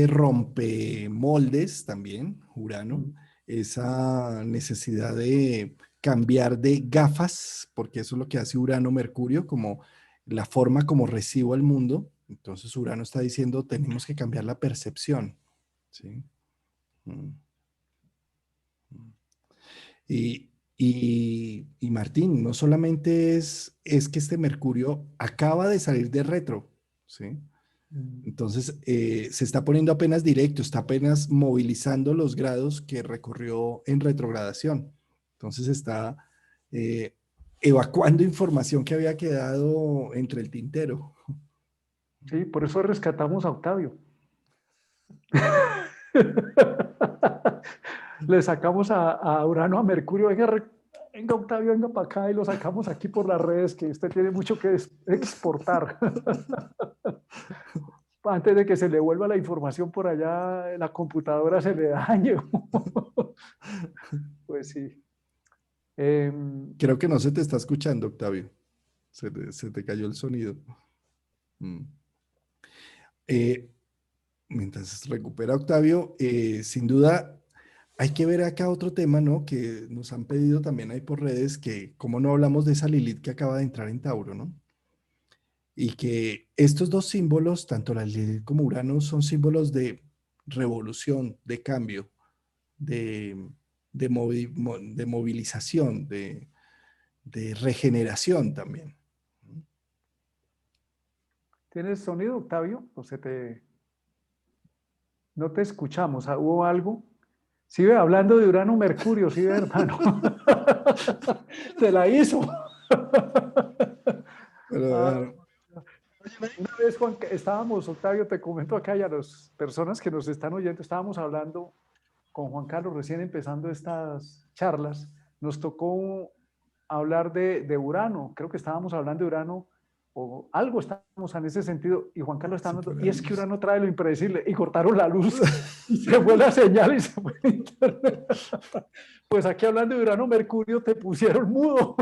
rompemoldes también, Urano, esa necesidad de cambiar de gafas, porque eso es lo que hace Urano-Mercurio, como la forma como recibo el mundo. Entonces Urano está diciendo, tenemos que cambiar la percepción. ¿Sí? Y Martín, no solamente es que este Mercurio acaba de salir de retro, ¿sí? Entonces se está poniendo apenas directo, está apenas movilizando los grados que recorrió en retrogradación. Entonces está evacuando información que había quedado entre el tintero. Sí, por eso rescatamos a Octavio. Le sacamos a Urano, a Mercurio, venga Octavio, venga para acá y lo sacamos aquí por las redes, que usted tiene mucho que exportar. Antes de que se le vuelva la información por allá, la computadora se le dañe. Pues sí. Creo que no se te está escuchando, Octavio. Se te cayó el sonido. Mm. Eh, Mientras recupera Octavio, sin duda hay que ver acá otro tema, ¿no? Que nos han pedido también ahí por redes, que cómo no hablamos de esa Lilith que acaba de entrar en Tauro, ¿no? Y que estos dos símbolos, tanto la Lilith como Urano, son símbolos de revolución, de cambio, de, de movilización, de regeneración también. ¿Tienes sonido, Octavio? ¿O no te escuchamos? ¿Hubo algo? Sí, ve, hablando de Urano, Mercurio, sí, ve, hermano. Te la hizo. Pero, Ah, bueno, una vez, Juan, estábamos, Octavio, te comento acá y a las personas que nos están oyendo, estábamos hablando con Juan Carlos, recién empezando estas charlas, nos tocó hablar de Urano, creo que estábamos hablando de Urano, o algo estábamos en ese sentido, y Juan Carlos está se hablando, fue la y es que luz. Urano trae lo impredecible, y cortaron la luz, y se fue la señal, y se fue el internet. Pues aquí hablando de Urano, Mercurio, te pusieron mudo.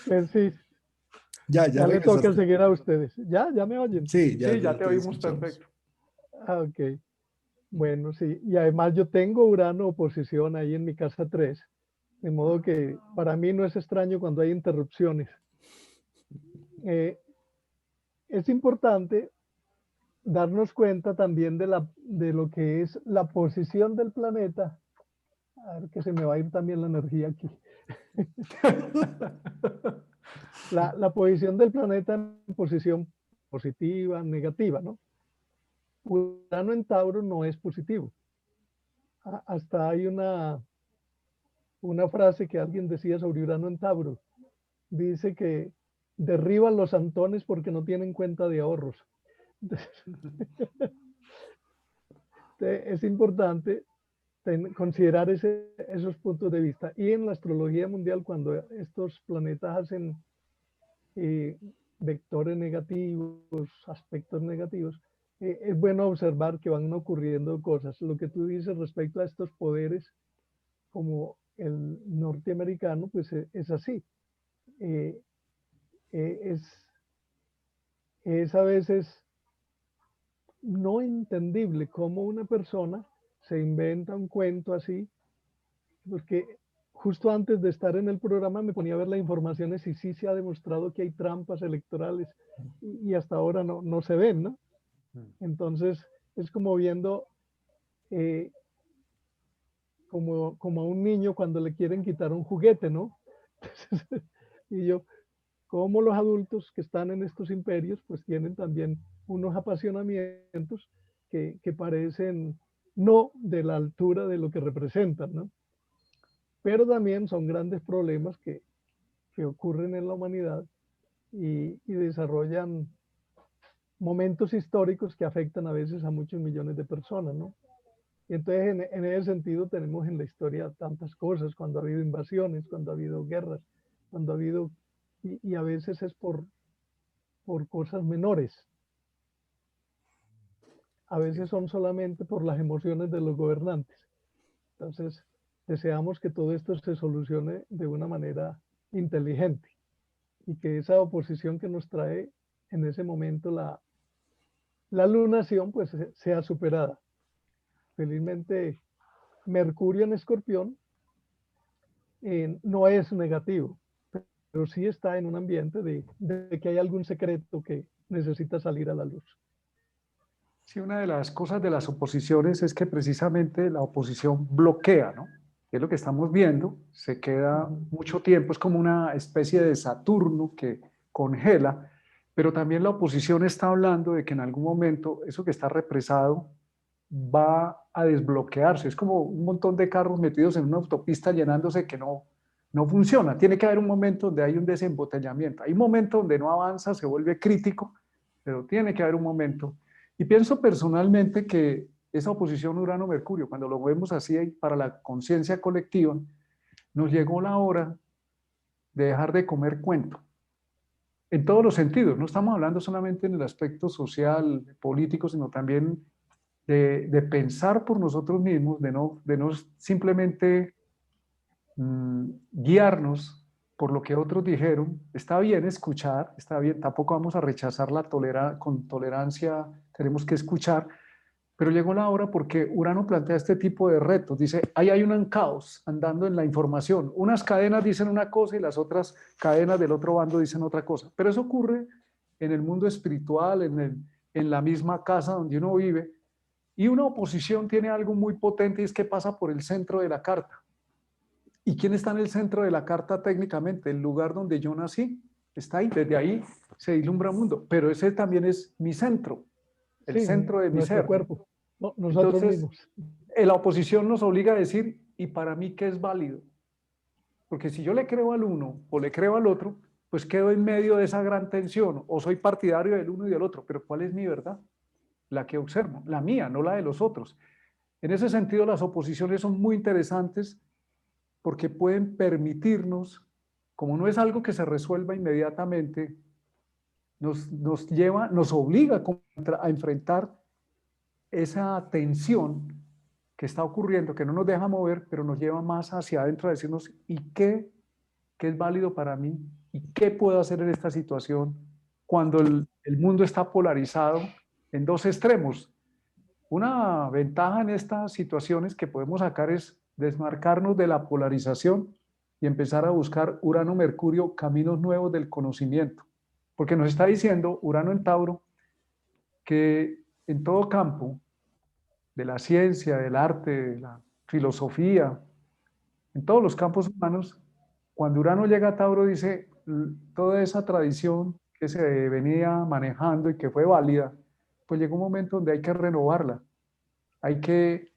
Pues sí, Ya ya le toca regresaste. seguir a ustedes. ¿Ya me oyen? Sí, Sí, ya ya te te oímos escuchamos. perfecto. Ah, ok. Bueno, sí. Y además yo tengo Urano oposición ahí en mi casa 3, de modo que para mí no es extraño cuando hay interrupciones. Eh, es importante darnos cuenta también de lo que es la posición del planeta. A ver que se me va a ir también la energía aquí. La posición del planeta en posición positiva, negativa, ¿no? Urano en Tauro no es positivo. Hasta hay una frase que alguien decía sobre Urano en Tauro. Dice que derriban los antones porque no tienen cuenta de ahorros. Es importante considerar esos puntos de vista. Y en la astrología mundial, cuando estos planetas hacen eh, vectores negativos, aspectos negativos, es bueno observar que van ocurriendo cosas. Lo que tú dices respecto a estos poderes, como el norteamericano, pues es así. Eh, eh, es, es a veces no entendible cómo una persona se inventa un cuento así, porque justo antes de estar en el programa me ponía a ver las informaciones y sí se ha demostrado que hay trampas electorales y hasta ahora no se ven, ¿no? Entonces es como viendo eh, como a un niño cuando le quieren quitar un juguete, ¿no? Y yo, como los adultos que están en estos imperios, pues tienen también unos apasionamientos que parecen no de la altura de lo que representan, ¿no? Pero también son grandes problemas que ocurren en la humanidad y desarrollan momentos históricos que afectan a veces a muchos millones de personas, ¿no? Y entonces en ese sentido tenemos en la historia tantas cosas, cuando ha habido invasiones, cuando ha habido guerras, cuando ha habido, y a veces es por cosas menores, a veces son solamente por las emociones de los gobernantes. Entonces, deseamos que todo esto se solucione de una manera inteligente y que esa oposición que nos trae en ese momento la lunación pues sea superada. Felizmente, Mercurio en Escorpión no es negativo, pero sí está en un ambiente de que hay algún secreto que necesita salir a la luz. Sí, una de las cosas de las oposiciones es que precisamente la oposición bloquea, ¿no? Es lo que estamos viendo, se queda mucho tiempo, es como una especie de Saturno que congela, pero también la oposición está hablando de que en algún momento eso que está represado va a desbloquearse. Es como un montón de carros metidos en una autopista llenándose que no funciona. Tiene que haber un momento donde hay un desembotellamiento. Hay un momento donde no avanza, se vuelve crítico, pero tiene que haber un momento. Y pienso personalmente que esa oposición Urano-Mercurio, cuando lo vemos así para la conciencia colectiva, nos llegó la hora de dejar de comer cuento. En todos los sentidos, no estamos hablando solamente en el aspecto social, político, sino también de pensar por nosotros mismos, de no simplemente guiarnos por lo que otros dijeron. Está bien escuchar, está bien, tampoco vamos a rechazar con tolerancia, tenemos que escuchar, pero llegó la hora porque Urano plantea este tipo de retos. Dice, ahí hay un caos andando en la información. Unas cadenas dicen una cosa y las otras cadenas del otro bando dicen otra cosa. Pero eso ocurre en el mundo espiritual, en la misma casa donde uno vive. Y una oposición tiene algo muy potente y es que pasa por el centro de la carta. ¿Y quién está en el centro de la carta técnicamente? El lugar donde yo nací. Está ahí, desde ahí se vislumbra un mundo. Pero ese también es mi centro, el Sí, centro de mi nuestro ser. cuerpo, no, nosotros Entonces, mismos. la oposición nos obliga a decir, ¿y para mí qué es válido? Porque si yo le creo al uno o le creo al otro, pues quedo en medio de esa gran tensión, o soy partidario del uno y del otro, pero ¿cuál es mi verdad? La que observo, la mía, no la de los otros. En ese sentido, las oposiciones son muy interesantes porque pueden permitirnos, como no es algo que se resuelva inmediatamente, nos obliga a enfrentar esa tensión que está ocurriendo, que no nos deja mover, pero nos lleva más hacia adentro a decirnos, ¿y qué es válido para mí? ¿Y qué puedo hacer en esta situación cuando el mundo está polarizado en dos extremos? Una ventaja en estas situaciones que podemos sacar es desmarcarnos de la polarización y empezar a buscar Urano-Mercurio, caminos nuevos del conocimiento. Porque nos está diciendo Urano en Tauro que en todo campo de la ciencia, del arte, de la filosofía, en todos los campos humanos, cuando Urano llega a Tauro dice, toda esa tradición que se venía manejando y que fue válida, pues llegó un momento donde hay que renovarla. Hay que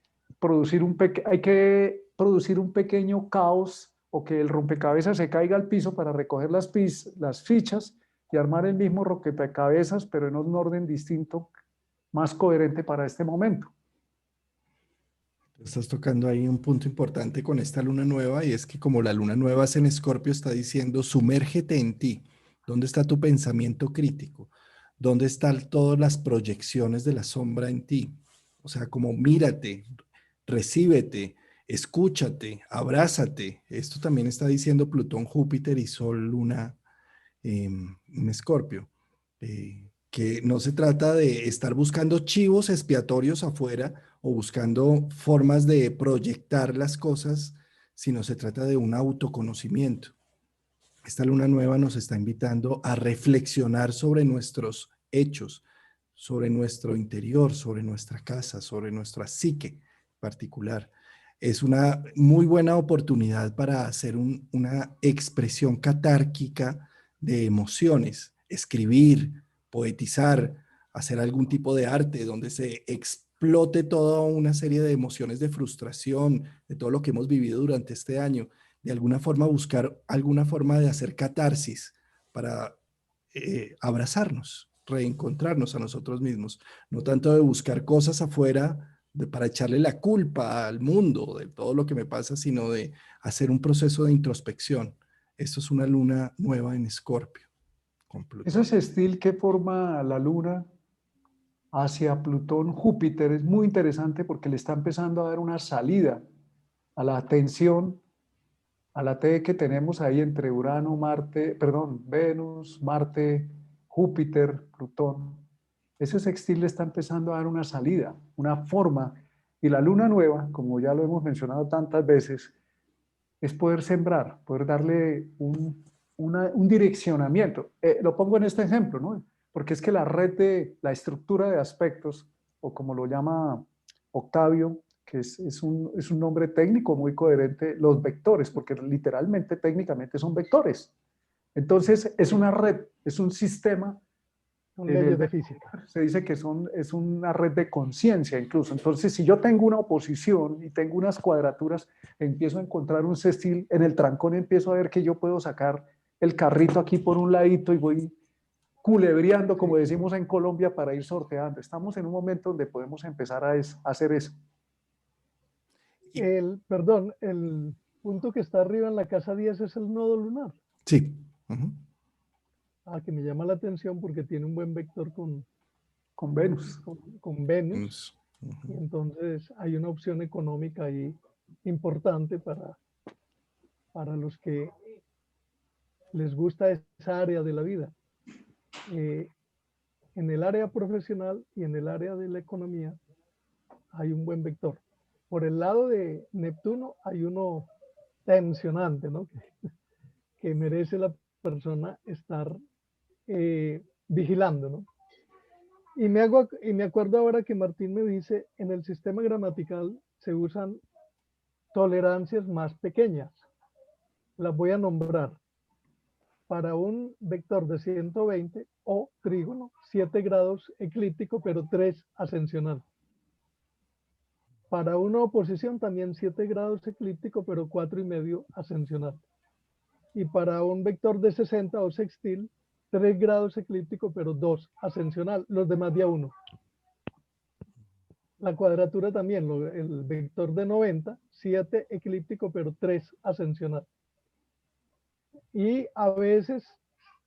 hay que producir un pequeño caos o que el rompecabezas se caiga al piso para recoger las fichas y armar el mismo rompecabezas, pero en un orden distinto, más coherente para este momento. Estás tocando ahí un punto importante con esta luna nueva y es que como la luna nueva es en Escorpio, está diciendo, sumérgete en ti. ¿Dónde está tu pensamiento crítico? ¿Dónde están todas las proyecciones de la sombra en ti? O sea, como mírate, recíbete, escúchate, abrázate. Esto también está diciendo Plutón, Júpiter y Sol, Luna en Escorpio. Que no se trata de estar buscando chivos expiatorios afuera o buscando formas de proyectar las cosas, sino se trata de un autoconocimiento. Esta luna nueva nos está invitando a reflexionar sobre nuestros hechos, sobre nuestro interior, sobre nuestra casa, sobre nuestra psique particular. Es una muy buena oportunidad para hacer una expresión catárquica de emociones, escribir, poetizar, hacer algún tipo de arte donde se explote toda una serie de emociones de frustración, de todo lo que hemos vivido durante este año, de alguna forma buscar alguna forma de hacer catarsis para abrazarnos, reencontrarnos a nosotros mismos, no tanto de buscar cosas afuera para echarle la culpa al mundo de todo lo que me pasa, sino de hacer un proceso de introspección. Esto es una luna nueva en Escorpio con Ese Plutón. sextil que forma la Luna hacia Plutón, Júpiter, es muy interesante porque le está empezando a dar una salida a la tensión, a la T que tenemos ahí entre Urano, Marte, perdón, Venus, Marte, Júpiter, Plutón. Ese sextil le está empezando a dar una salida, una forma. Y la luna nueva, como ya lo hemos mencionado tantas veces, es poder sembrar, poder darle un direccionamiento. Lo pongo en este ejemplo, ¿no? Porque es que la estructura de aspectos, o como lo llama Octavio, que es un nombre técnico muy coherente, los vectores, porque literalmente, técnicamente son vectores. Entonces, es una red, es un sistema. Son En el leyes de vector física. se dice que es una red de conciencia incluso. Entonces, si yo tengo una oposición y tengo unas cuadraturas, empiezo a encontrar un sextil, en el trancón empiezo a ver que yo puedo sacar el carrito aquí por un ladito y voy culebreando, como Sí. decimos en Colombia, para ir sorteando. Estamos en un momento donde podemos empezar a hacer eso. Y, Perdón, el punto que está arriba en la casa 10 es el nodo lunar. sí. Uh-huh. Ah, que me llama la atención porque tiene un buen vector Con Venus. con Venus. Y Uh-huh. entonces hay una opción económica ahí importante para los que les gusta esa área de la vida. En el área profesional y en el área de la economía hay un buen vector. Por el lado de Neptuno hay uno tensionante, ¿no? Que merece la persona estar vigilando, ¿no? Y me acuerdo ahora que Martín me dice, en el sistema gramatical se usan tolerancias más pequeñas. Las voy a nombrar. Para un vector de 120 o trígono, 7 grados eclíptico, pero 3 ascensional. Para una oposición también 7 grados eclíptico, pero 4,5 ascensional. Y para un vector de 60 o sextil, 3 grados eclíptico, pero 2 ascensional, los demás de a 1. La cuadratura también, el vector de 90, 7 eclíptico, pero 3 ascensional. Y a veces,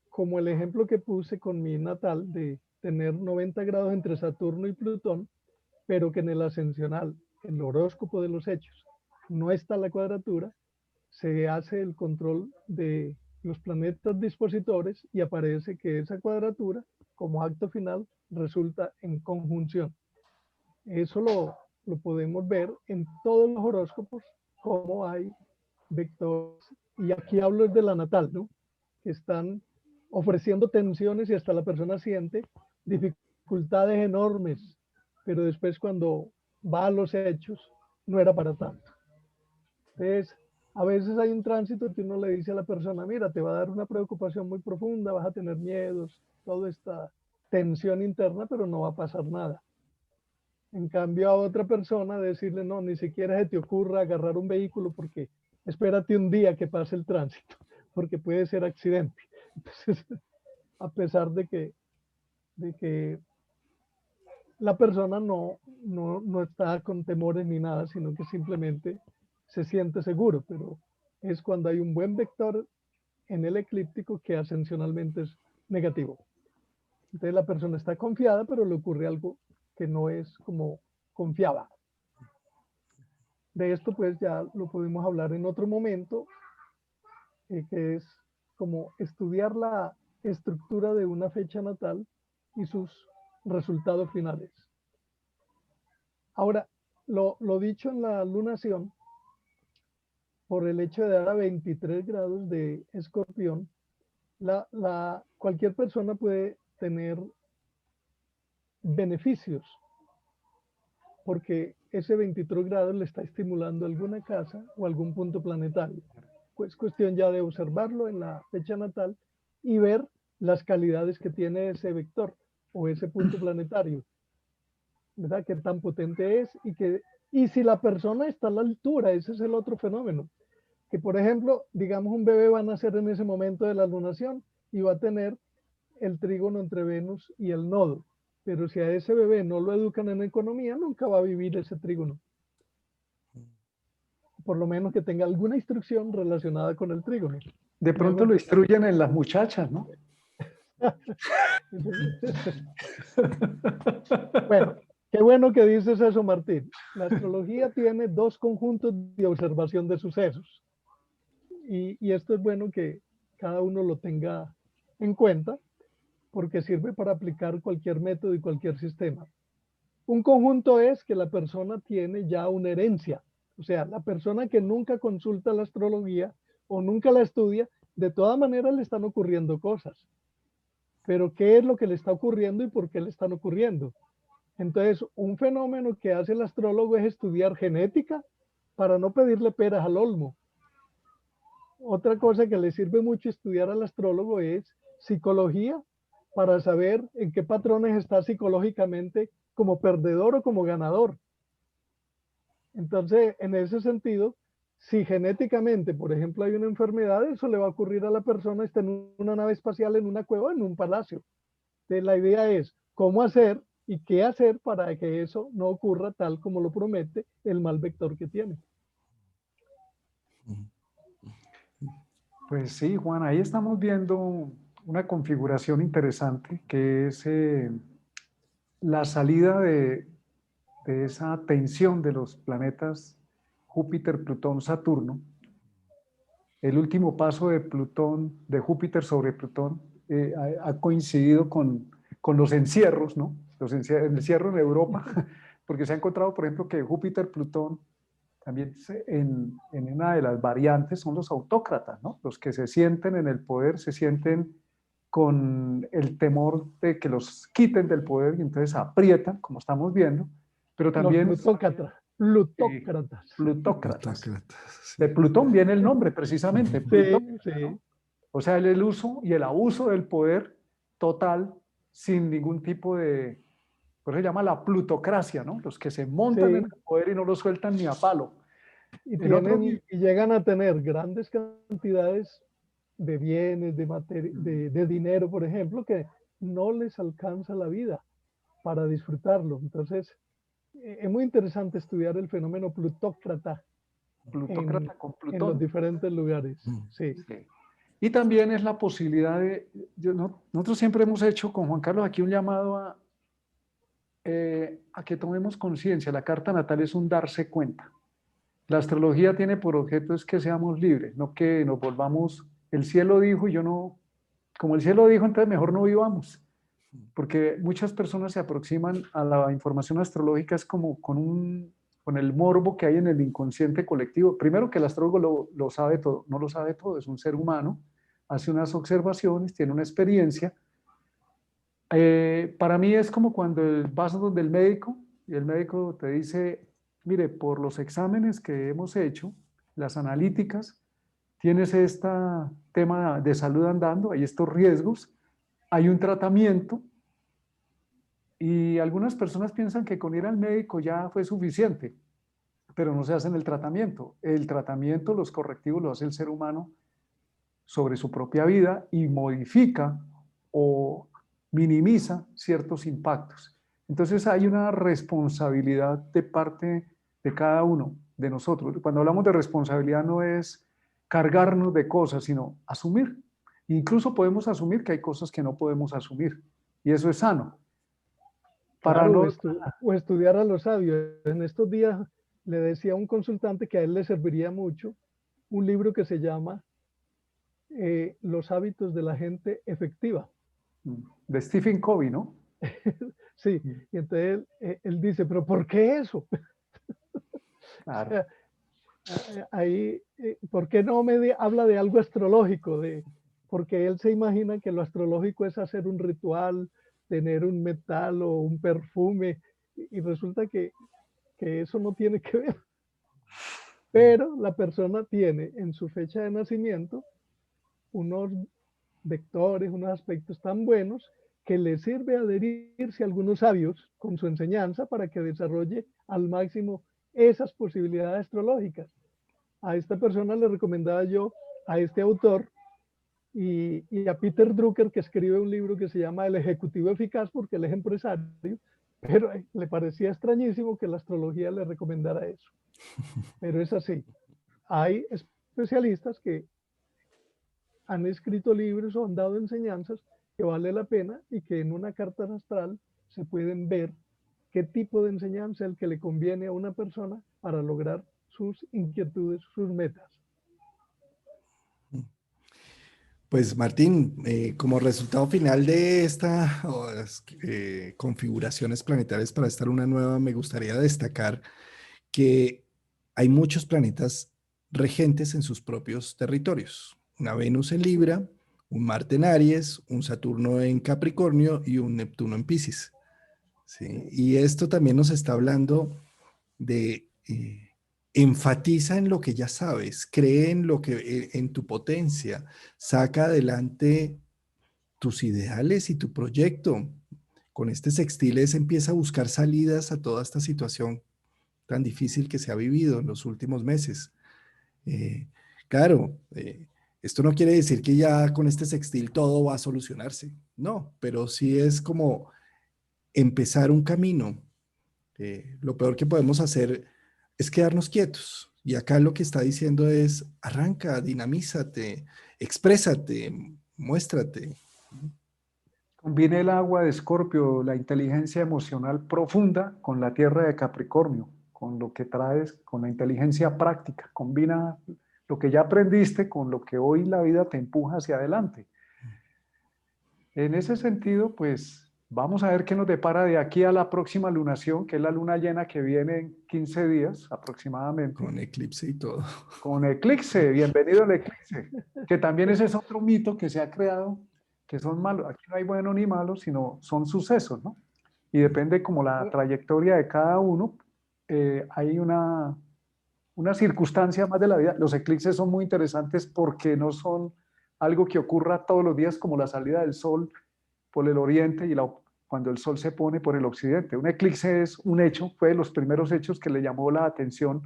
como el ejemplo que puse con mi natal de tener 90 grados entre Saturno y Plutón, pero que en el ascensional, el horóscopo de los hechos, no está la cuadratura, se hace el control de los planetas dispositores y aparece que esa cuadratura, como acto final, resulta en conjunción. Eso lo podemos ver en todos los horóscopos, como hay vectores, y aquí hablo de la natal, ¿no? Que están ofreciendo tensiones y hasta la persona siente dificultades enormes, pero después cuando va a los hechos, no era para tanto. Entonces, a veces hay un tránsito que uno le dice a la persona, mira, te va a dar una preocupación muy profunda, vas a tener miedos, toda esta tensión interna, pero no va a pasar nada. En cambio, a otra persona decirle, no, ni siquiera se te ocurra agarrar un vehículo porque espérate un día que pase el tránsito, porque puede ser accidente. Entonces, a pesar de que la persona no está con temores ni nada, sino que simplemente se siente seguro, pero es cuando hay un buen vector en el eclíptico que ascensionalmente es negativo. Entonces la persona está confiada, pero le ocurre algo que no es como confiaba. De esto pues ya lo podemos hablar en otro momento, que es como estudiar la estructura de una fecha natal y sus resultados finales. Ahora, lo dicho en la lunación, por el hecho de dar a 23 grados de Escorpión, cualquier persona puede tener beneficios, porque ese 23 grados le está estimulando alguna casa o algún punto planetario. Pues cuestión ya de observarlo en la fecha natal y ver las calidades que tiene ese vector o ese punto planetario, ¿verdad? Qué tan potente es y si la persona está a la altura, ese es el otro fenómeno. Que por ejemplo, digamos un bebé va a nacer en ese momento de la lunación y va a tener el trígono entre Venus y el nodo. Pero si a ese bebé no lo educan en economía, nunca va a vivir ese trígono. Por lo menos que tenga alguna instrucción relacionada con el trígono. De pronto lo instruyen en las muchachas, ¿no? Bueno, qué bueno que dices eso, Martín. La astrología tiene dos conjuntos de observación de sucesos. Y esto es bueno que cada uno lo tenga en cuenta, porque sirve para aplicar cualquier método y cualquier sistema. Un conjunto es que la persona tiene ya una herencia. O sea, la persona que nunca consulta la astrología o nunca la estudia, de todas maneras le están ocurriendo cosas. Pero ¿qué es lo que le está ocurriendo y por qué le están ocurriendo? Entonces, un fenómeno que hace el astrólogo es estudiar genética para no pedirle peras al olmo. Otra cosa que le sirve mucho estudiar al astrólogo es psicología para saber en qué patrones está psicológicamente como perdedor o como ganador. Entonces, en ese sentido, si genéticamente, por ejemplo, hay una enfermedad, eso le va a ocurrir a la persona, está en una nave espacial, en una cueva, en un palacio. Entonces, la idea es cómo hacer y qué hacer para que eso no ocurra tal como lo promete el mal vector que tiene. Pues sí, Juan, ahí estamos viendo una configuración interesante que es la salida de esa tensión de los planetas Júpiter, Plutón, Saturno, el último paso de Plutón, de Júpiter sobre Plutón, ha coincidido con los encierros, ¿no? El encierro en Europa, porque se ha encontrado, por ejemplo, que Júpiter-Plutón también en una de las variantes son los autócratas, ¿no? Los que se sienten en el poder, se sienten con el temor de que los quiten del poder y entonces aprietan, como estamos viendo, pero Los también plutócratas. Plutócratas. plutócratas. Autócratas, sí. De Plutón viene el nombre precisamente, Sí, Plutón, sí. ¿no? O sea, el uso y el abuso del poder total sin ningún tipo de, por eso se llama la plutocracia, ¿no? Los que se montan en Sí, el poder y no lo sueltan ni a palo. y En otro tienen y llegan a tener grandes cantidades de bienes, de dinero, por ejemplo, que no les alcanza la vida para disfrutarlo. Entonces, es muy interesante estudiar el fenómeno plutócrata plutócrata con en los Plutón. diferentes lugares. Sí, Sí. Y también es la posibilidad de, nosotros siempre hemos hecho con Juan Carlos aquí un llamado a que tomemos conciencia. La carta natal es un darse cuenta. La astrología tiene por objeto es que seamos libres, no que nos volvamos, el cielo dijo y yo no, como el cielo dijo, entonces mejor no vivamos. Porque muchas personas se aproximan a la información astrológica es como con el morbo que hay en el inconsciente colectivo. Primero que el astrólogo lo sabe todo, no lo sabe todo, es un ser humano, hace unas observaciones, tiene una experiencia. Para mí es como cuando vas donde el médico y el médico te dice, mire, por los exámenes que hemos hecho, las analíticas, tienes este tema de salud andando, hay estos riesgos, hay un tratamiento y algunas personas piensan que con ir al médico ya fue suficiente, pero no se hacen el tratamiento. El tratamiento, los correctivos lo hace el ser humano sobre su propia vida y modifica o minimiza ciertos impactos. Entonces hay una responsabilidad de parte de cada uno de nosotros. Cuando hablamos de responsabilidad no es cargarnos de cosas, sino asumir. Incluso podemos asumir que hay cosas que no podemos asumir y eso es sano. Para claro, no, o estudiar a los sabios. En estos días le decía a un consultante que a él le serviría mucho un libro que se llama Los hábitos de la gente efectiva. de Stephen Covey, ¿no? Sí, y entonces él dice, pero ¿por qué eso? O Claro. sea, ahí, ¿por qué no habla de algo astrológico? Porque él se imagina que lo astrológico es hacer un ritual, tener un metal o un perfume, y resulta que eso no tiene que ver. Pero la persona tiene en su fecha de nacimiento unos vectores, unos aspectos tan buenos que le sirve adherirse a algunos sabios con su enseñanza para que desarrolle al máximo esas posibilidades astrológicas. A esta persona le recomendaba yo a este autor y a Peter Drucker, que escribe un libro que se llama El Ejecutivo Eficaz, porque él es empresario, pero le parecía extrañísimo que la astrología le recomendara eso. Pero es así. Hay especialistas que han escrito libros o han dado enseñanzas que vale la pena y que en una carta astral se pueden ver qué tipo de enseñanza es el que le conviene a una persona para lograr sus inquietudes, sus metas. Pues Martín, como resultado final de esta configuraciones planetarias para esta luna nueva, me gustaría destacar que hay muchos planetas regentes en sus propios territorios. Una Venus en Libra, un Marte en Aries, un Saturno en Capricornio y un Neptuno en Piscis. ¿Sí? Y esto también nos está hablando de enfatiza en lo que ya sabes, cree en lo que en tu potencia, saca adelante tus ideales y tu proyecto. Con este sextiles empieza a buscar salidas a toda esta situación tan difícil que se ha vivido en los últimos meses. Eh, claro, esto no quiere decir que ya con este sextil todo va a solucionarse, no, pero sí es como empezar un camino. Lo peor que podemos hacer es quedarnos quietos. Y acá lo que está diciendo es, arranca, dinamízate, exprésate, muéstrate. Combine el agua de Escorpio, la inteligencia emocional profunda, con la tierra de Capricornio, con lo que traes, con la inteligencia práctica. Combina lo que ya aprendiste con lo que hoy la vida te empuja hacia adelante. En ese sentido, pues vamos a ver qué nos depara de aquí a la próxima lunación, que es la luna llena que viene en 15 días aproximadamente. Con eclipse y todo. Con eclipse, bienvenido al eclipse, que también ese es otro mito que se ha creado, que son malos. Aquí no hay bueno ni malo, sino son sucesos, ¿no? Y depende como la trayectoria de cada uno, hay una circunstancia más de la vida. Los eclipses son muy interesantes porque no son algo que ocurra todos los días como la salida del sol por el oriente y cuando el sol se pone por el occidente. Un eclipse es un hecho, fue de los primeros hechos que le llamó la atención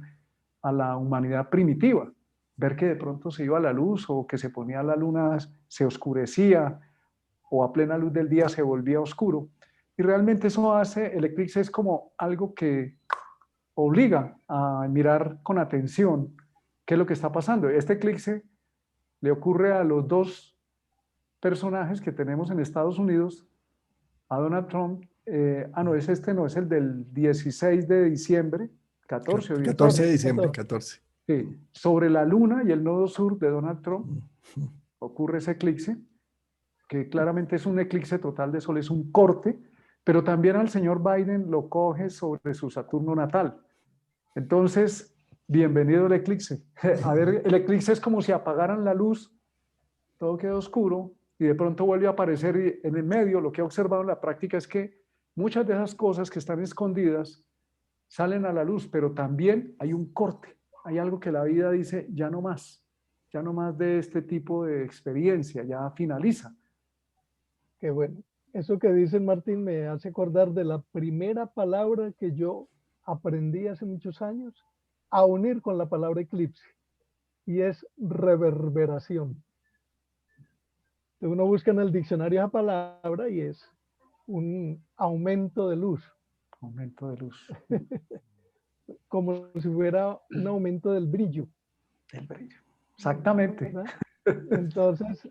a la humanidad primitiva. Ver que de pronto se iba la luz o que se ponía la luna, se oscurecía o a plena luz del día se volvía oscuro. Y realmente eso hace, el eclipse es como algo que obliga a mirar con atención qué es lo que está pasando. Este eclipse le ocurre a los dos personajes que tenemos en Estados Unidos, a Donald Trump. No, es el del 16 de diciembre, 14 o 16. 14 de diciembre, 14. Sí, sobre la luna y el nodo sur de Donald Trump ocurre ese eclipse, que claramente es un eclipse total de sol, es un corte, pero también al señor Biden lo coge sobre su Saturno natal. Entonces, bienvenido al eclipse. A ver, el eclipse es como si apagaran la luz, todo queda oscuro y de pronto vuelve a aparecer en el medio. Lo que he observado en la práctica es que muchas de esas cosas que están escondidas salen a la luz, pero también hay un corte. Hay algo que la vida dice, ya no más de este tipo de experiencia, ya finaliza. Qué bueno. Eso que dice Martín me hace acordar de la primera palabra que yo aprendí hace muchos años a unir con la palabra eclipse, y es reverberación. Uno busca en el diccionario esa palabra y es un aumento de luz. Aumento de luz. Como si fuera un aumento del brillo. Del brillo. Exactamente. ¿Verdad? Entonces,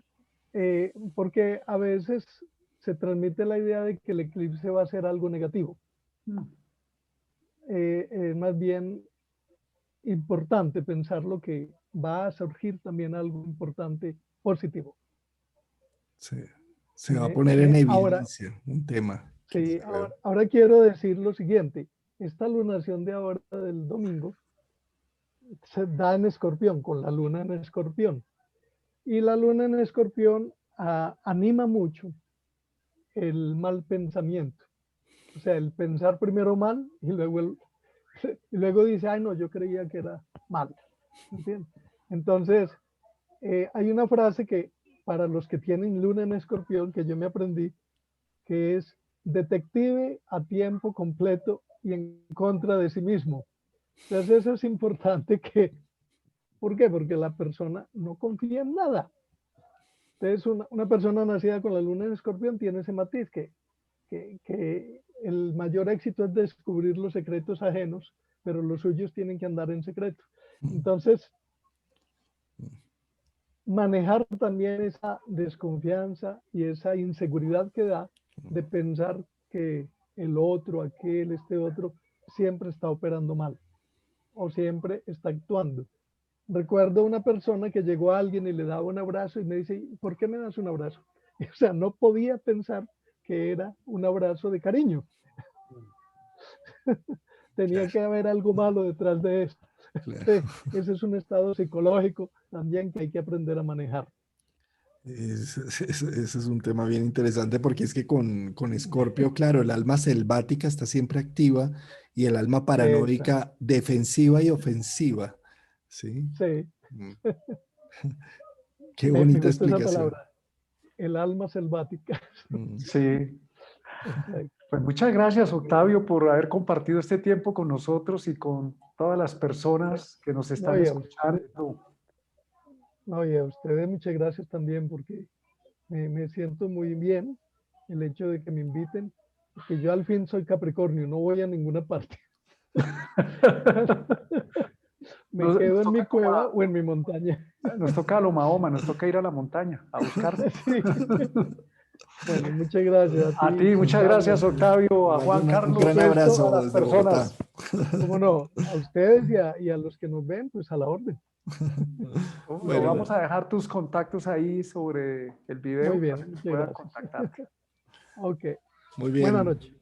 porque a veces se transmite la idea de que el eclipse va a ser algo negativo. Es más bien importante pensar lo que va a surgir también algo importante positivo. Sí. Se va a poner en evidencia un tema. Sí, ahora quiero decir lo siguiente. Esta lunación de ahora del domingo se da en Escorpión, con la luna en Escorpión. Y la luna en Escorpión anima mucho el mal pensamiento. O sea, el pensar primero mal y luego dice, ay no, yo creía que era mal. ¿Entiendes? Entonces, hay una frase que para los que tienen luna en Escorpión, que yo me aprendí, que es detective a tiempo completo y en contra de sí mismo. Entonces eso es importante ¿por qué? Porque la persona no confía en nada. Entonces una persona nacida con la luna en Escorpión tiene ese matiz que el mayor éxito es descubrir los secretos ajenos, pero los suyos tienen que andar en secreto. Entonces, manejar también esa desconfianza y esa inseguridad que da de pensar que el otro, aquel, este otro, siempre está operando mal o siempre está actuando. Recuerdo una persona que llegó a alguien y le daba un abrazo y me dice, ¿por qué me das un abrazo? O sea, no podía pensar que era un abrazo de cariño. Tenía que haber algo malo detrás de esto. Claro. Ese es un estado psicológico también que hay que aprender a manejar. Ese es un tema bien interesante porque es que con Escorpio, claro, el alma selvática está siempre activa y el alma paranoica defensiva y ofensiva. Sí. Sí. Qué bonita esa explicación. palabra, el alma selvática. Sí. Pues muchas gracias, Octavio, por haber compartido este tiempo con nosotros y con todas las personas que nos están escuchando. No, y a ustedes muchas gracias también porque me siento muy bien el hecho de que me inviten, porque yo al fin soy Capricornio, no voy a ninguna parte. Me quedo en mi cueva o en mi montaña. Nos toca a lo Mahoma, nos toca ir a la montaña a buscar. Sí. Bueno, muchas gracias. A ti, muchas gracias, Octavio, a Juan Carlos. Un gran abrazo a las personas. Cómo no, a ustedes y a los que nos ven, pues a la orden. Bueno, Vamos a dejar tus contactos ahí sobre el video Muy bien, para que muchas puedan gracias. contactarte. Ok, muy bien. buenas noches.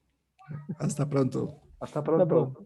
Hasta pronto. Hasta Hasta pronto. pronto.